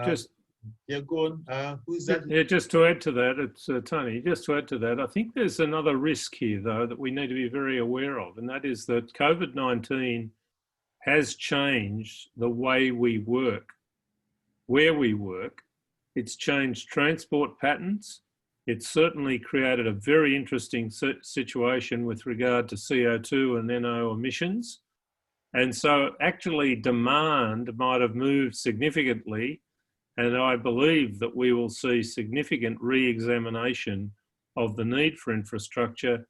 Yeah, go on. Who's that? Yeah, just to add to that, it's Tony, just to add to that, I think there's another risk here, though, that we need to be very aware of, and that is that COVID-19 has changed the way we work, where we work. It's changed transport patterns. It's certainly created a very interesting situation with regard to CO2 and NO emissions. And so actually demand might have moved significantly. And I believe that we will see significant re-examination of the need for infrastructure,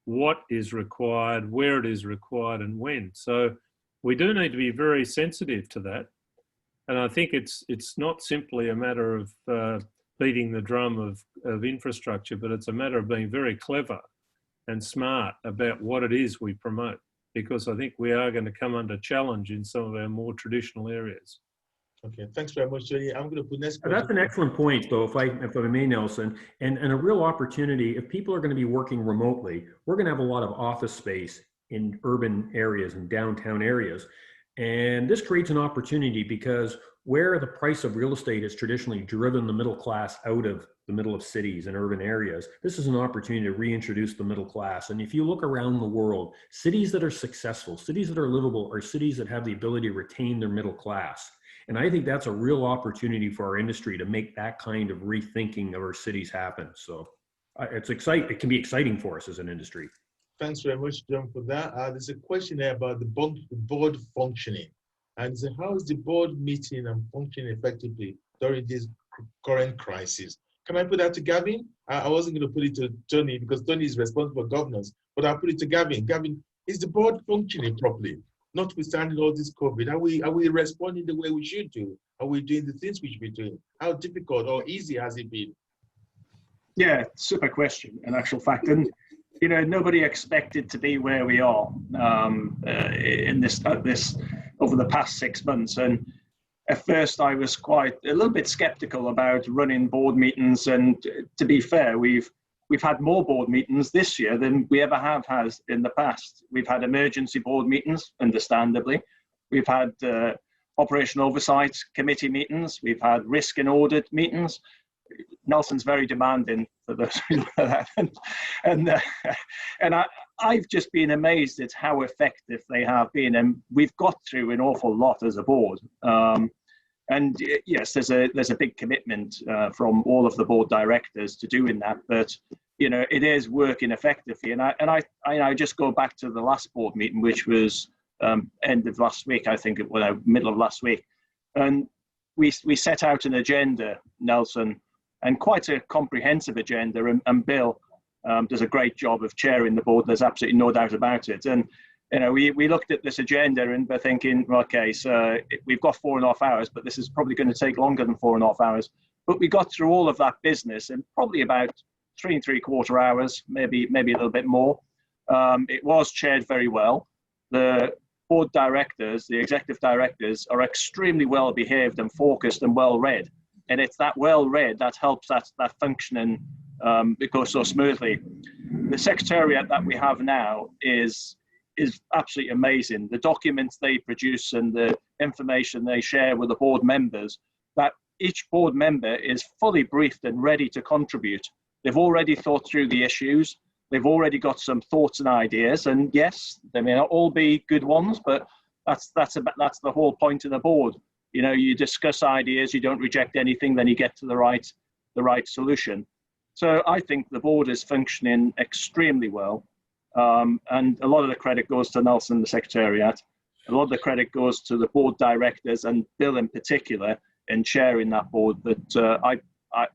what is required, where it is required, and when. So we do need to be very sensitive to that. And I think it's not simply a matter of beating the drum of infrastructure, but it's a matter of being very clever and smart about what it is we promote, because I think we are going to come under challenge in some of our more traditional areas. Okay, thanks very much, Jenny. I'm going to put next question. That's an excellent point, though, if I may, Nelson, and a real opportunity. If people are going to be working remotely, we're going to have a lot of office space in urban areas and downtown areas. And this creates an opportunity because where the price of real estate has traditionally driven the middle class out of the middle of cities and urban areas, this is an opportunity to reintroduce the middle class. And if you look around the world, cities that are successful, cities that are livable, are cities that have the ability to retain their middle class. And I think that's a real opportunity for our industry to make that kind of rethinking of our cities happen. So it's exciting. It can be exciting for us as an industry. Thanks very much, John, for that. There's a question there about the board functioning. And so how is the board meeting and functioning effectively during this current crisis? Can I put that to Gavin? I wasn't going to put it to Tony because Tony is responsible for governance, but I'll put it to Gavin. Gavin, is the board functioning properly? Notwithstanding all this COVID, are we responding the way we should do? Are we doing the things we should be doing? How difficult or easy has it been? Yeah, super question in actual fact. And, you know, nobody expected to be where we are in this over the past 6 months. And at first I was quite a little bit skeptical about running board meetings. And to be fair, we've had more board meetings this year than we ever have had in the past. We've had emergency board meetings, understandably. We've had operational oversight committee meetings. We've had risk and audit meetings. Nelson's very demanding for those who know that. And I've just been amazed at how effective they have been. And we've got through an awful lot as a board. And yes, there's a big commitment from all of the board directors to doing that. But, you know, it is working effectively. And I just go back to the last board meeting, which was end of last week, I think, middle of last week. And we set out an agenda, Nelson, and quite a comprehensive agenda. And Bill does a great job of chairing the board. There's absolutely no doubt about it. And, you know, we looked at this agenda and we're thinking, okay, so we've got 4.5 hours, but this is probably going to take longer than 4.5 hours. But we got through all of that business in probably about 3 3/4 hours, maybe a little bit more. It was chaired very well. The board directors, the executive directors, are extremely well behaved and focused and well read. And it's that well read that helps that functioning it goes so smoothly. The secretariat that we have now is absolutely amazing. The documents they produce and the information they share with the board members, that each board member is fully briefed and ready to contribute. They've already thought through the issues. They've already got some thoughts and ideas. And yes, they may not all be good ones, but that's the whole point of the board. You know, you discuss ideas, you don't reject anything, then you get to the right solution. So I think the board is functioning extremely well. And a lot of the credit goes to Nelson, the secretariat. A lot of the credit goes to the board directors and Bill in particular in chairing that board. But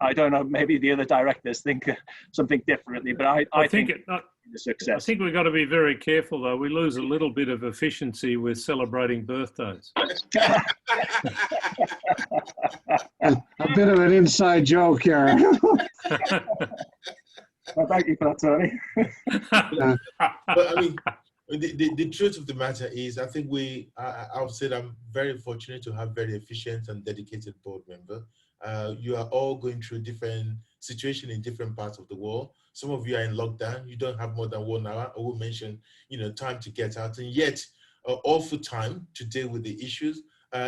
I don't know, maybe the other directors think something differently, but I think it's a success. I think we've got to be very careful, though. We lose a little bit of efficiency with celebrating birthdays. A bit of an inside joke here. Well, thank you for that, Tony. But I mean, the truth of the matter is, I think I would say that I'm very fortunate to have very efficient and dedicated board member. You are all going through different situations in different parts of the world. Some of you are in lockdown. You don't have more than 1 hour. I will mention, you know, time to get out, and yet awful time to deal with the issues.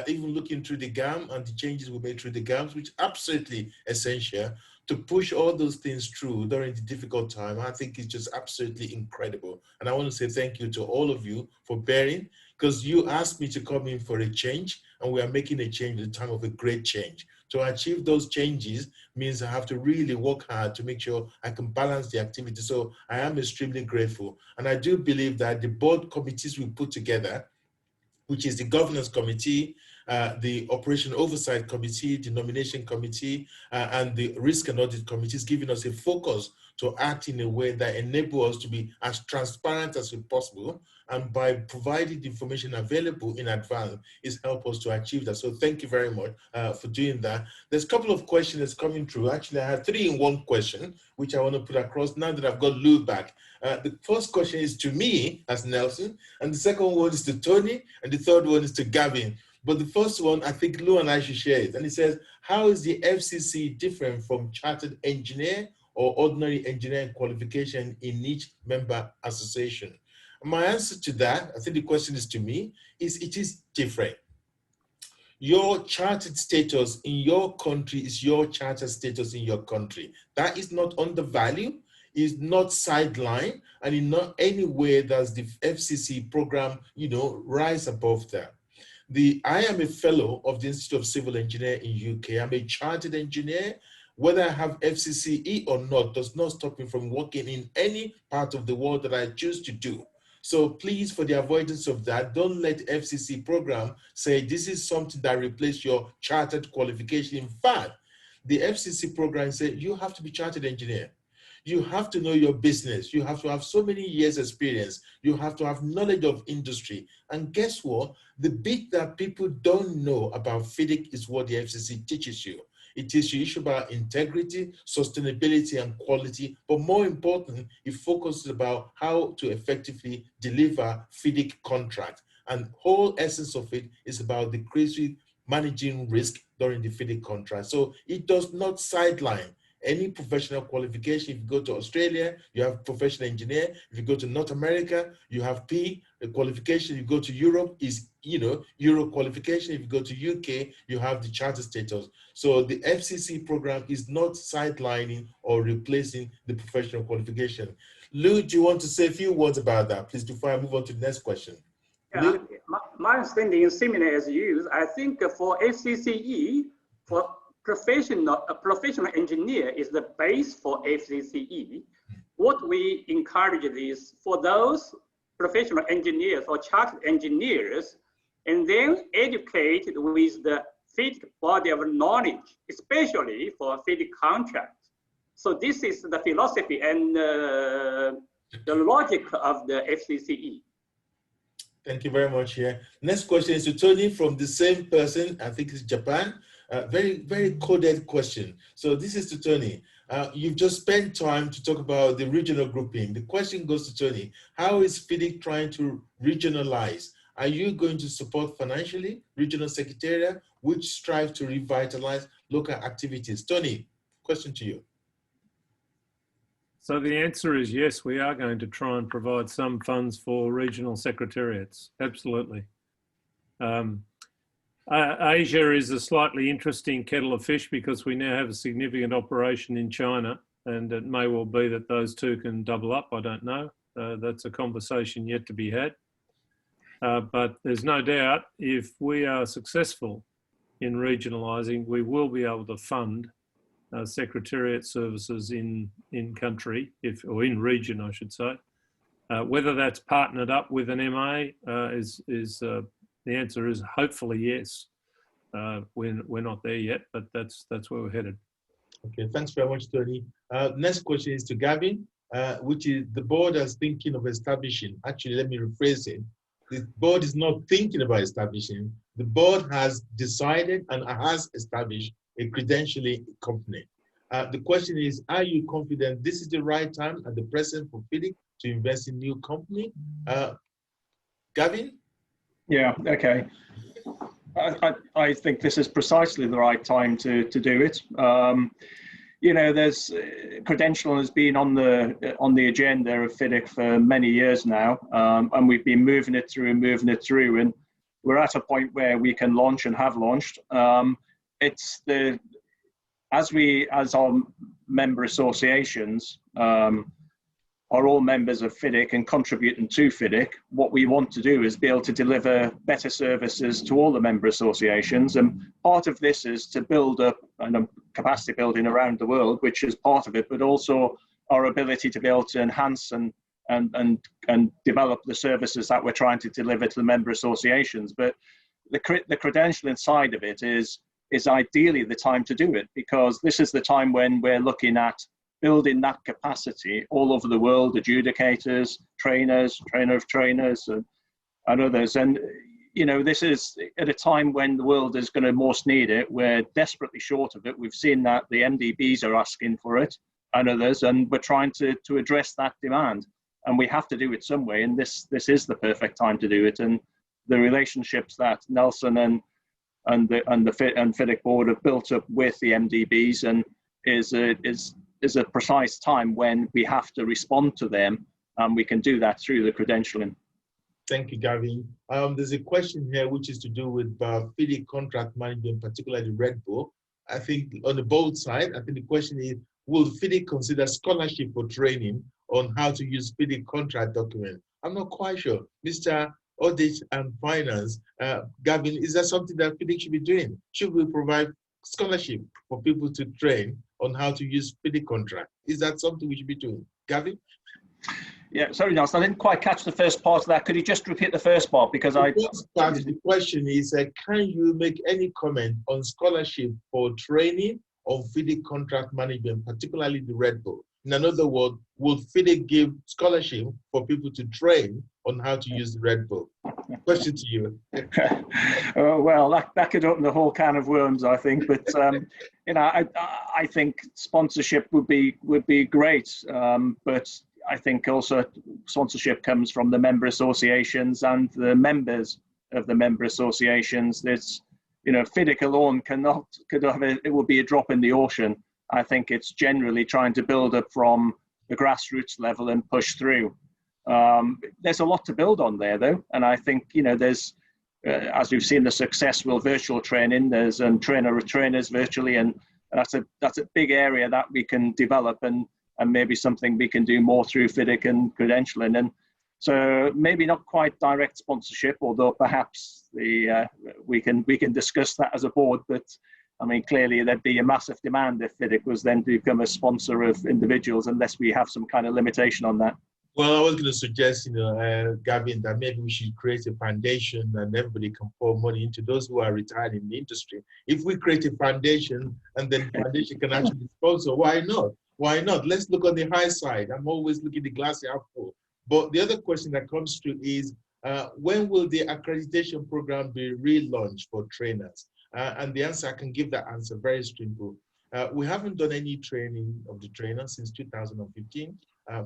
Even looking through the GAM and the changes we made through the GAMs, which is absolutely essential to push all those things through during the difficult time. I think it's just absolutely incredible. And I want to say thank you to all of you for bearing, because you asked me to come in for a change, and we are making a change at the time of a great change. To achieve those changes means I have to really work hard to make sure I can balance the activity. So I am extremely grateful. And I do believe that the board committees we put together, which is the governance committee, the operation oversight committee, the nomination committee, and the risk and audit committee, is giving us a focus to act in a way that enables us to be as transparent as possible. And by providing the information available in advance, is help us to achieve that. So thank you very much for doing that. There's a couple of questions coming through. Actually, I have 3 in 1 question, which I want to put across now that I've got Lou back. The first question is to me as Nelson, and the second one is to Tony, and the third one is to Gavin. But the first one, I think Lou and I should share it. And it says, how is the FCC different from chartered engineer or ordinary engineering qualification in each member association? My answer to that, I think the question is to me, is it is different. Your chartered status in your country is your chartered status in your country. That is not undervalued, is not sidelined, and in not any way does the FCC program, you know, rise above that. I am a fellow of the Institute of Civil Engineering in UK. I'm a chartered engineer. Whether I have FCCE or not does not stop me from working in any part of the world that I choose to do. So please, for the avoidance of that, don't let FCC program say this is something that replaces your chartered qualification. In fact, the FCC program said you have to be chartered engineer. You have to know your business. You have to have so many years experience. You have to have knowledge of industry. And guess what? The bit that people don't know about FIDIC is what the FCC teaches you. It teaches you issue about integrity, sustainability, and quality. But more important, it focuses about how to effectively deliver FIDIC contract. And the whole essence of it is about decreasing managing risk during the FIDIC contract. So it does not sideline any professional qualification. If you go to Australia, you have professional engineer. If you go to North America, you have P qualification. If you go to Europe, is Euro qualification. If you go to UK, you have the charter status. So the FCC program is not sidelining or replacing the professional qualification. Lou, do you want to say a few words about that? Please, before I move on to the next question. Yeah, my understanding is similar as you. I think for FCCE, for a professional engineer is the base for FCCE. What we encourage is for those professional engineers or chartered engineers, and then educate with the FIDIC body of knowledge, especially for FIDIC contracts. So this is the philosophy and the logic of the FCCE. Thank you very much. Here, next question is to Tony from the same person. I think it's Japan. Very, very coded question. So this is to Tony. You've just spent time to talk about the regional grouping. The question goes to Tony. How is FIDIC trying to regionalize? Are you going to support financially regional secretariat, which strive to revitalize local activities? Tony, question to you. So the answer is yes, we are going to try and provide some funds for regional secretariats, absolutely. Asia is a slightly interesting kettle of fish because we now have a significant operation in China, and it may well be that those two can double up, I don't know. That's a conversation yet to be had. But there's no doubt if we are successful in regionalising, we will be able to fund secretariat services in country, or in region, I should say. Whether that's partnered up with an MA the answer is hopefully yes. We're not there yet, but that's where we're headed. Okay, thanks very much, Tony. Next question is to Gavin, which is the board is thinking of establishing. Actually, let me rephrase it. The board is not thinking about establishing. The board has decided and has established a credentialing company. The question is, are you confident this is the right time at the present for FIDIC to invest in new company? Gavin? Yeah, okay. I think this is precisely the right time to do it. You know, there's credentialing has been on the agenda of FIDIC for many years now, and we've been moving it through, and we're at a point where we can launch and have launched. As our member associations are all members of FIDIC and contributing to FIDIC, what we want to do is be able to deliver better services to all the member associations. And part of this is to build up capacity building around the world, which is part of it, but also our ability to be able to enhance and develop the services that we're trying to deliver to the member associations. But the credentialing side of it is ideally the time to do it, because this is the time when we're looking at building that capacity all over the world, adjudicators, trainers, trainer of trainers, and others. And, you know, this is at a time when the world is going to most need it. We're desperately short of it. We've seen that the MDBs are asking for it and others, and we're trying to address that demand. And we have to do it some way, and this is the perfect time to do it. And the relationships that Nelson and FIDIC Board have built up with the MDBs and is a precise time when we have to respond to them, and we can do that through the credentialing. Thank you, Gavin. There's a question here which is to do with FIDIC contract management, particularly Red Bull. I think on the bold side, I think the question is, will FIDIC consider scholarship for training on how to use FIDIC contract document? I'm not quite sure. Mr. Audit and Finance, Gavin, is that something that FIDIC should be doing? Should we provide scholarship for people to train on how to use FIDIC contract? Is that something we should be doing? Gavin? Yeah, sorry, Nelson, I didn't quite catch the first part of that. Could you just repeat the first part? Because the question is, can you make any comment on scholarship for training on FIDIC contract management, particularly the Red Bull? In another word, will FIDIC give scholarship for people to train on how to use the Red Bull? Question to you. Well, that could open the whole can of worms, I think. But you know, I think sponsorship would be great. But I think also sponsorship comes from the member associations and the members of the member associations. There's, you know, FIDIC alone could have it will be a drop in the ocean. I think it's generally trying to build up from the grassroots level and push through. There's a lot to build on there, though, and I think, you know, there's as we've seen the successful virtual training, there's trainer of trainers virtually, and that's a big area that we can develop, and maybe something we can do more through FIDIC and credentialing. And so maybe not quite direct sponsorship, although perhaps we can discuss that as a board. But I mean, clearly there'd be a massive demand if FIDIC was then to become a sponsor of individuals, unless we have some kind of limitation on that. Well, I was going to suggest, you know, Gavin, that maybe we should create a foundation and everybody can pour money into those who are retired in the industry. If we create a foundation and then the foundation can actually sponsor, why not? Why not? Let's look on the high side. I'm always looking at the glass half full. But the other question that comes to is, when will the accreditation program be relaunched for trainers? And the answer, I can give that answer very simple. We haven't done any training of the trainers since 2015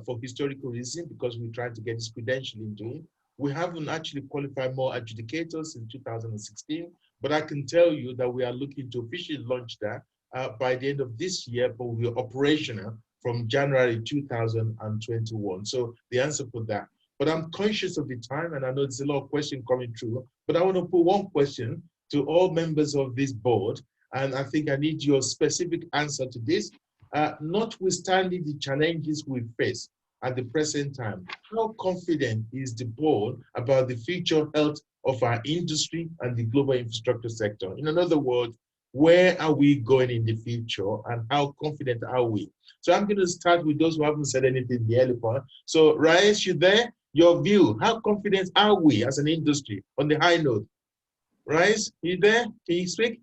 for historical reasons, because we tried to get this credentialing into it. We haven't actually qualified more adjudicators since 2016, but I can tell you that we are looking to officially launch that by the end of this year, but we'll be operational from January 2021. So the answer for that. But I'm conscious of the time, and I know there's a lot of questions coming through, but I want to put one question to all members of this board, and I think I need your specific answer to this. Notwithstanding the challenges we face at the present time, how confident is the board about the future health of our industry and the global infrastructure sector? In other words, where are we going in the future, and how confident are we? So I'm going to start with those who haven't said anything in the early part. So Raesh, you there? Your view, how confident are we as an industry on the high note? Raesh, you there? Can you speak?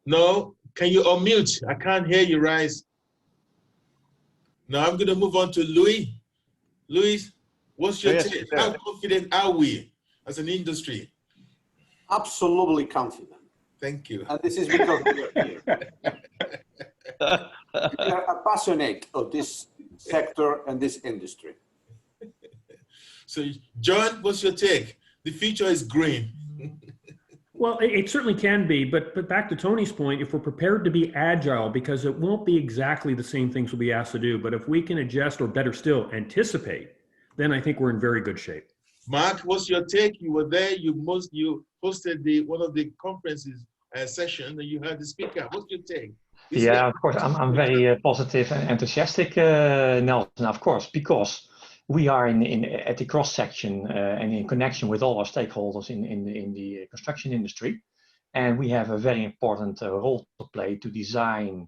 No? Can you unmute? I can't hear you, Raesh. Now I'm going to move on to Louis. Louis, what's your take? How confident are we as an industry? Absolutely confident. Thank you. And this is because we are here. We are passionate of this sector and this industry. So, John, what's your take? The future is green. Well, it certainly can be, but back to Tony's point, if we're prepared to be agile, because it won't be exactly the same things we'll be asked to do, but if we can adjust, or better still, anticipate, then I think we're in very good shape. Mark, what's your take? You were there, you hosted one of the conferences session, and you heard the speaker. What's your take? Yeah, of course, I'm very positive and enthusiastic, Nelson, of course, because we are at the cross section and in connection with all our stakeholders in the construction industry, and we have a very important role to play to design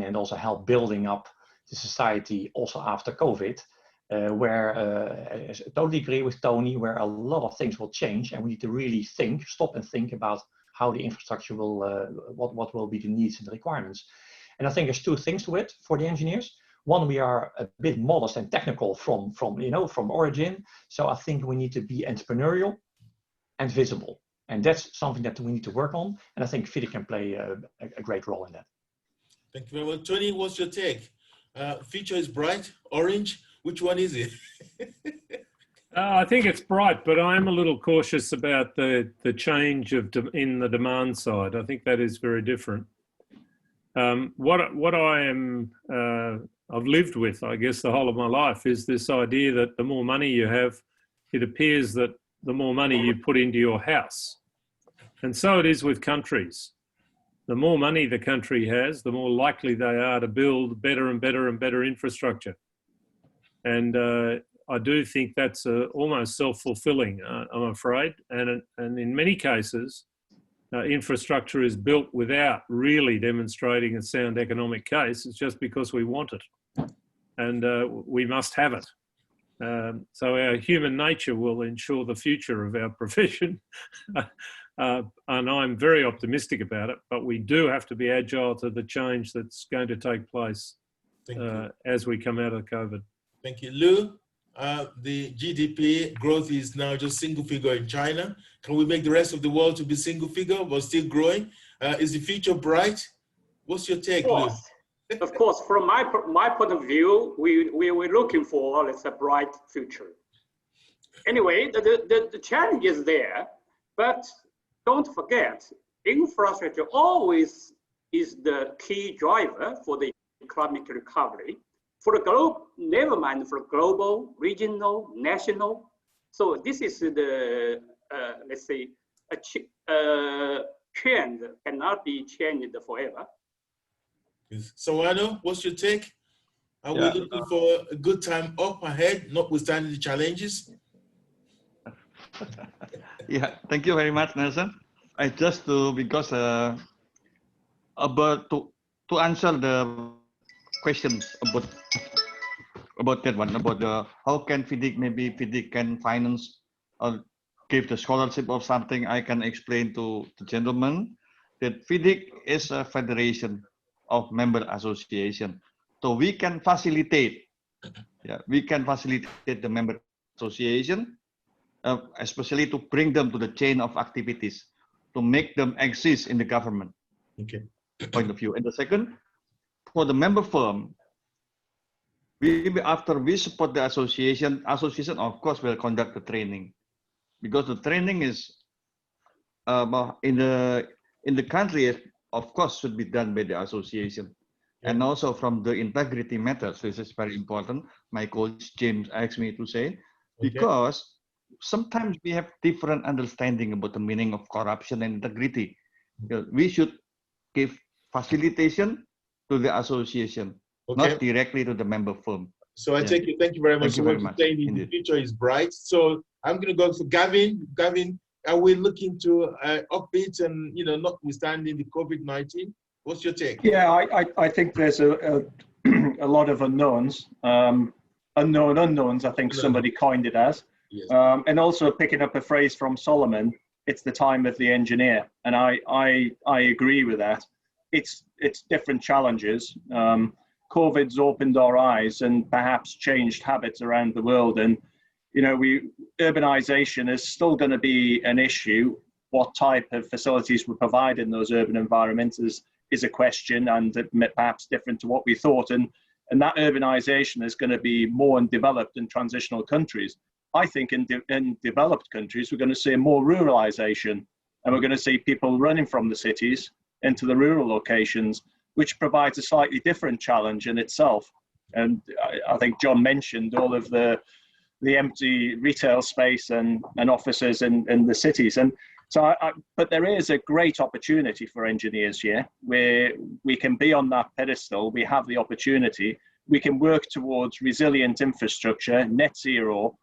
and also help building up the society also after COVID, where I totally agree with Tony, where a lot of things will change, and we need to really stop and think about how the infrastructure will, what will be the needs and the requirements. And I think there's two things to it for the engineers. One, we are a bit modest and technical from origin. So I think we need to be entrepreneurial and visible. And that's something that we need to work on. And I think FIDIC can play a great role in that. Thank you very much. Tony, what's your take? Future is bright, orange. Which one is it? I think it's bright, but I'm a little cautious about the change in the demand side. I think that is very different. What I am I've lived with, I guess, the whole of my life is this idea that the more money you have, it appears that the more money you put into your house. And so it is with countries. The more money the country has, the more likely they are to build better and better and better infrastructure. And I do think that's almost self-fulfilling, I'm afraid. And in many cases, infrastructure is built without really demonstrating a sound economic case. It's just because we want it. And we must have it. So our human nature will ensure the future of our profession. And I'm very optimistic about it, but we do have to be agile to the change that's going to take place as we come out of COVID. Thank you. Lou, the GDP growth is now just single figure in China. Can we make the rest of the world to be single figure but still growing? Is the future bright? What's your take, Lou? Of course, from my point of view, we're looking for a bright future. Anyway, the challenge is there, but don't forget, infrastructure always is the key driver for the economic recovery. For the globe, never mind for global, regional, national. So this is the, let's say, a trend cannot be changed forever. So, Wano, what's your take? Are we looking for a good time up ahead, notwithstanding the challenges? Yeah, thank you very much, Nelson. I just because about to answer the questions about that one, about the how can FIDIC, maybe FIDIC can finance or give the scholarship of something. I can explain to the gentleman that FIDIC is a federation of member association, so we can facilitate. Yeah, we can facilitate the member association, especially to bring them to the chain of activities, to make them exist in the government point of view. And the second, for the member firm, after we support the association of course will conduct the training, because the training is in the country, of course, should be done by the association. And also from the integrity matters, this is very important. My coach James asked me to say, because sometimes we have different understanding about the meaning of corruption and integrity. We should give facilitation to the association, not directly to the member firm. So I take it. Thank you very much. Thank you very much. The future is bright. So I'm going to go for Gavin. Gavin, are we looking to upbeat and notwithstanding the COVID-19? What's your take? Yeah, I think there's a lot of unknowns. Unknown unknowns, I think somebody coined it as. Yes. And also picking up a phrase from Solomon, it's the time of the engineer. And I agree with that. It's different challenges. COVID's opened our eyes and perhaps changed habits around the world. And, urbanization is still going to be an issue. What type of facilities we provide in those urban environments is a question, and perhaps different to what we thought. And that urbanization is going to be more in developed and transitional countries. I think in developed countries, we're going to see more ruralization, and we're going to see people running from the cities into the rural locations, which provides a slightly different challenge in itself. And I think John mentioned all of the empty retail space and offices in the cities. And so, but there is a great opportunity for engineers here, where we can be on that pedestal. We have the opportunity. We can work towards resilient infrastructure, net zero,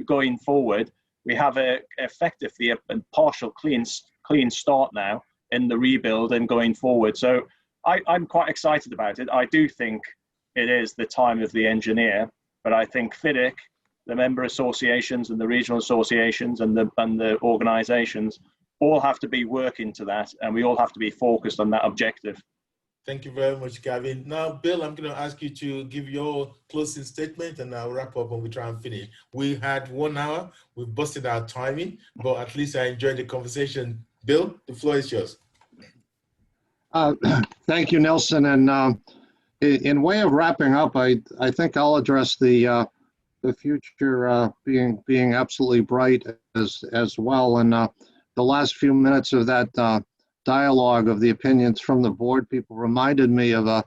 going forward. We have effectively a partial clean start now in the rebuild and going forward. So I'm quite excited about it. I do think it is the time of the engineer, but I think FIDIC, the member associations and the regional associations and the organizations all have to be working to that, and we all have to be focused on that objective. Thank you very much, Gavin. Now, Bill, I'm going to ask you to give your closing statement, and I'll wrap up and we try and finish. We had 1 hour. We've busted our timing, but at least I enjoyed the conversation. Bill, the floor is yours. Thank you, Nelson. And in way of wrapping up, I think I'll address the future being absolutely bright as well. And the last few minutes of that dialogue of the opinions from the board, people reminded me of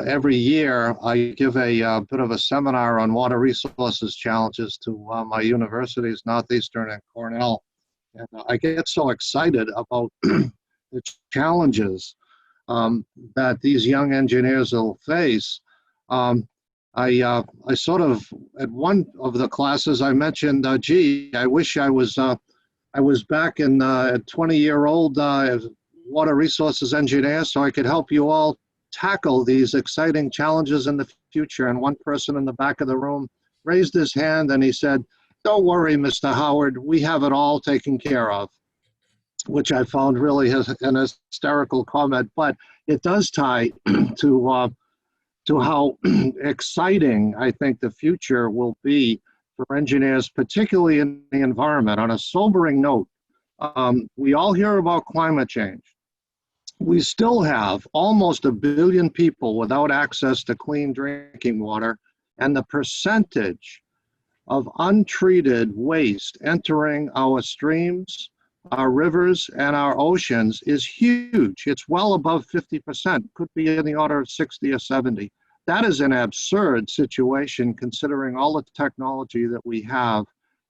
every year I give a bit of a seminar on water resources challenges to my universities, Northeastern and Cornell. And I get so excited about the challenges that these young engineers will face. I sort of, at one of the classes I mentioned, gee, I wish I was back in a 20-year-old water resources engineer so I could help you all tackle these exciting challenges in the future. And one person in the back of the room raised his hand and he said, "Don't worry, Mr. Howard, we have it all taken care of," which I found really an hysterical comment, but it does tie to how exciting I think the future will be for engineers, particularly in the environment. On a sobering note, we all hear about climate change. We still have almost 1 billion people without access to clean drinking water, and the percentage of untreated waste entering our streams, our rivers and our oceans is huge. It's well above 50%, could be in the order of 60 or 70. That is an absurd situation considering all the technology that we have.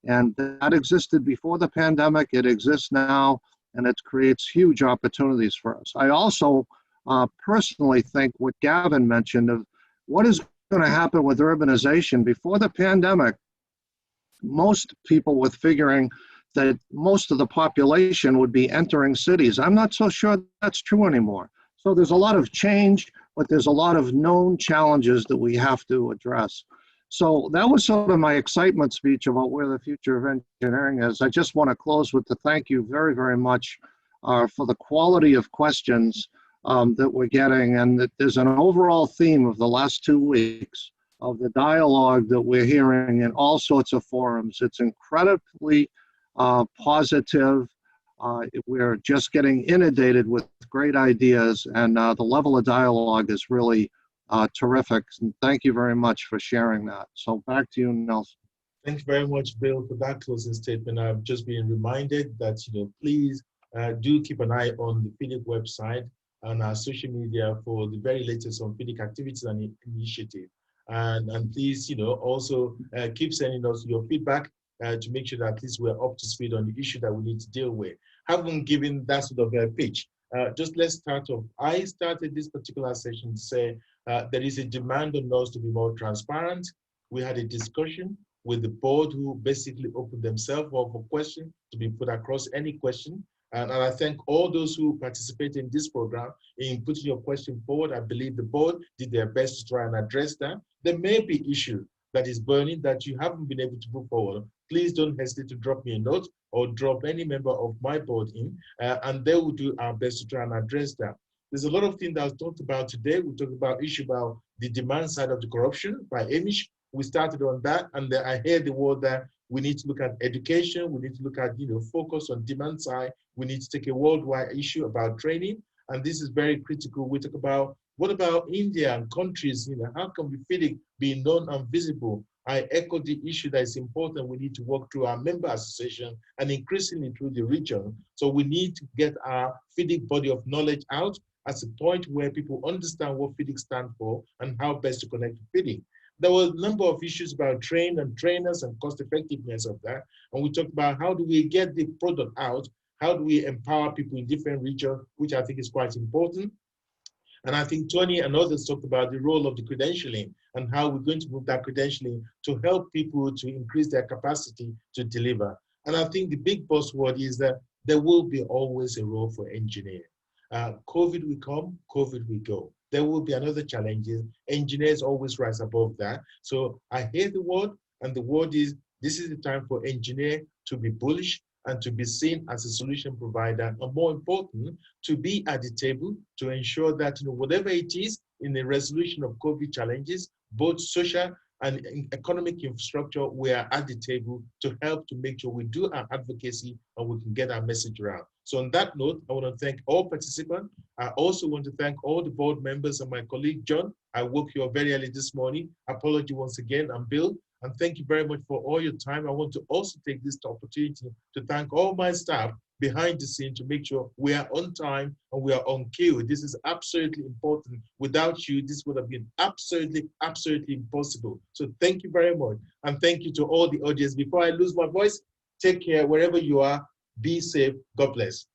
And that existed before the pandemic, it exists now, and it creates huge opportunities for us. I also personally think what Gavin mentioned of what is going to happen with urbanization. Before the pandemic, most people were figuring that most of the population would be entering cities. I'm not so sure that's true anymore. So there's a lot of change, but there's a lot of known challenges that we have to address. So that was sort of my excitement speech about where the future of engineering is. I just want to close with the thank you very, very much for the quality of questions that we're getting. And that there's an overall theme of the last 2 weeks of the dialogue that we're hearing in all sorts of forums. It's incredibly positive. We're just getting inundated with great ideas, and the level of dialogue is really terrific. And thank you very much for sharing that. So back to you, Nelson. Thank you very much, Bill, for that closing statement. I've just been reminded that, please do keep an eye on the FIDIC website and our social media for the very latest on FIDIC activities and initiative. And please, also keep sending us your feedback to make sure that at least we're up to speed on the issue that we need to deal with. Having given that sort of a pitch, just let's start off. I started this particular session to say there is a demand on us to be more transparent. We had a discussion with the board who basically opened themselves up for questions to be put across any question. And I thank all those who participated in this program in putting your question forward. I believe the board did their best to try and address that. There may be issue that is burning that you haven't been able to put forward. Please don't hesitate to drop me a note or drop any member of my board in, and they will do our best to try and address that. There's a lot of things that was talked about today. We talked about issue about the demand side of the corruption by Amish. We started on that, and I heard the word that we need to look at education. We need to look at, focus on demand side. We need to take a worldwide issue about training, and this is very critical. We talk about what about India and countries, how can we FIDIC be known and visible? I echo the issue that is important. We need to work through our member association and increasingly through the region. So we need to get our FIDIC body of knowledge out as a point where people understand what FIDIC stands for and how best to connect to FIDIC. There were a number of issues about train and trainers and cost effectiveness of that. And we talked about how do we get the product out? How do we empower people in different regions, which I think is quite important. And I think Tony and others talked about the role of the credentialing and how we're going to move that credentialing to help people to increase their capacity to deliver. And I think the big buzzword is that there will be always a role for engineering. COVID will come, COVID will go. There will be another challenge. Engineers always rise above that. So I hear the word, and the word is, this is the time for engineer to be bullish and to be seen as a solution provider, and more important, to be at the table to ensure that whatever it is in the resolution of COVID challenges, both social and economic infrastructure, we are at the table to help to make sure we do our advocacy and we can get our message around. So on that note, I want to thank all participants. I also want to thank all the board members and my colleague, John. I woke you up very early this morning. Apology once again, and Bill. And thank you very much for all your time. I want to also take this opportunity to thank all my staff behind the scene to make sure we are on time and we are on cue. This is absolutely important. Without you, this would have been absolutely, absolutely impossible. So thank you very much. And thank you to all the audience. Before I lose my voice, take care wherever you are. Be safe. God bless.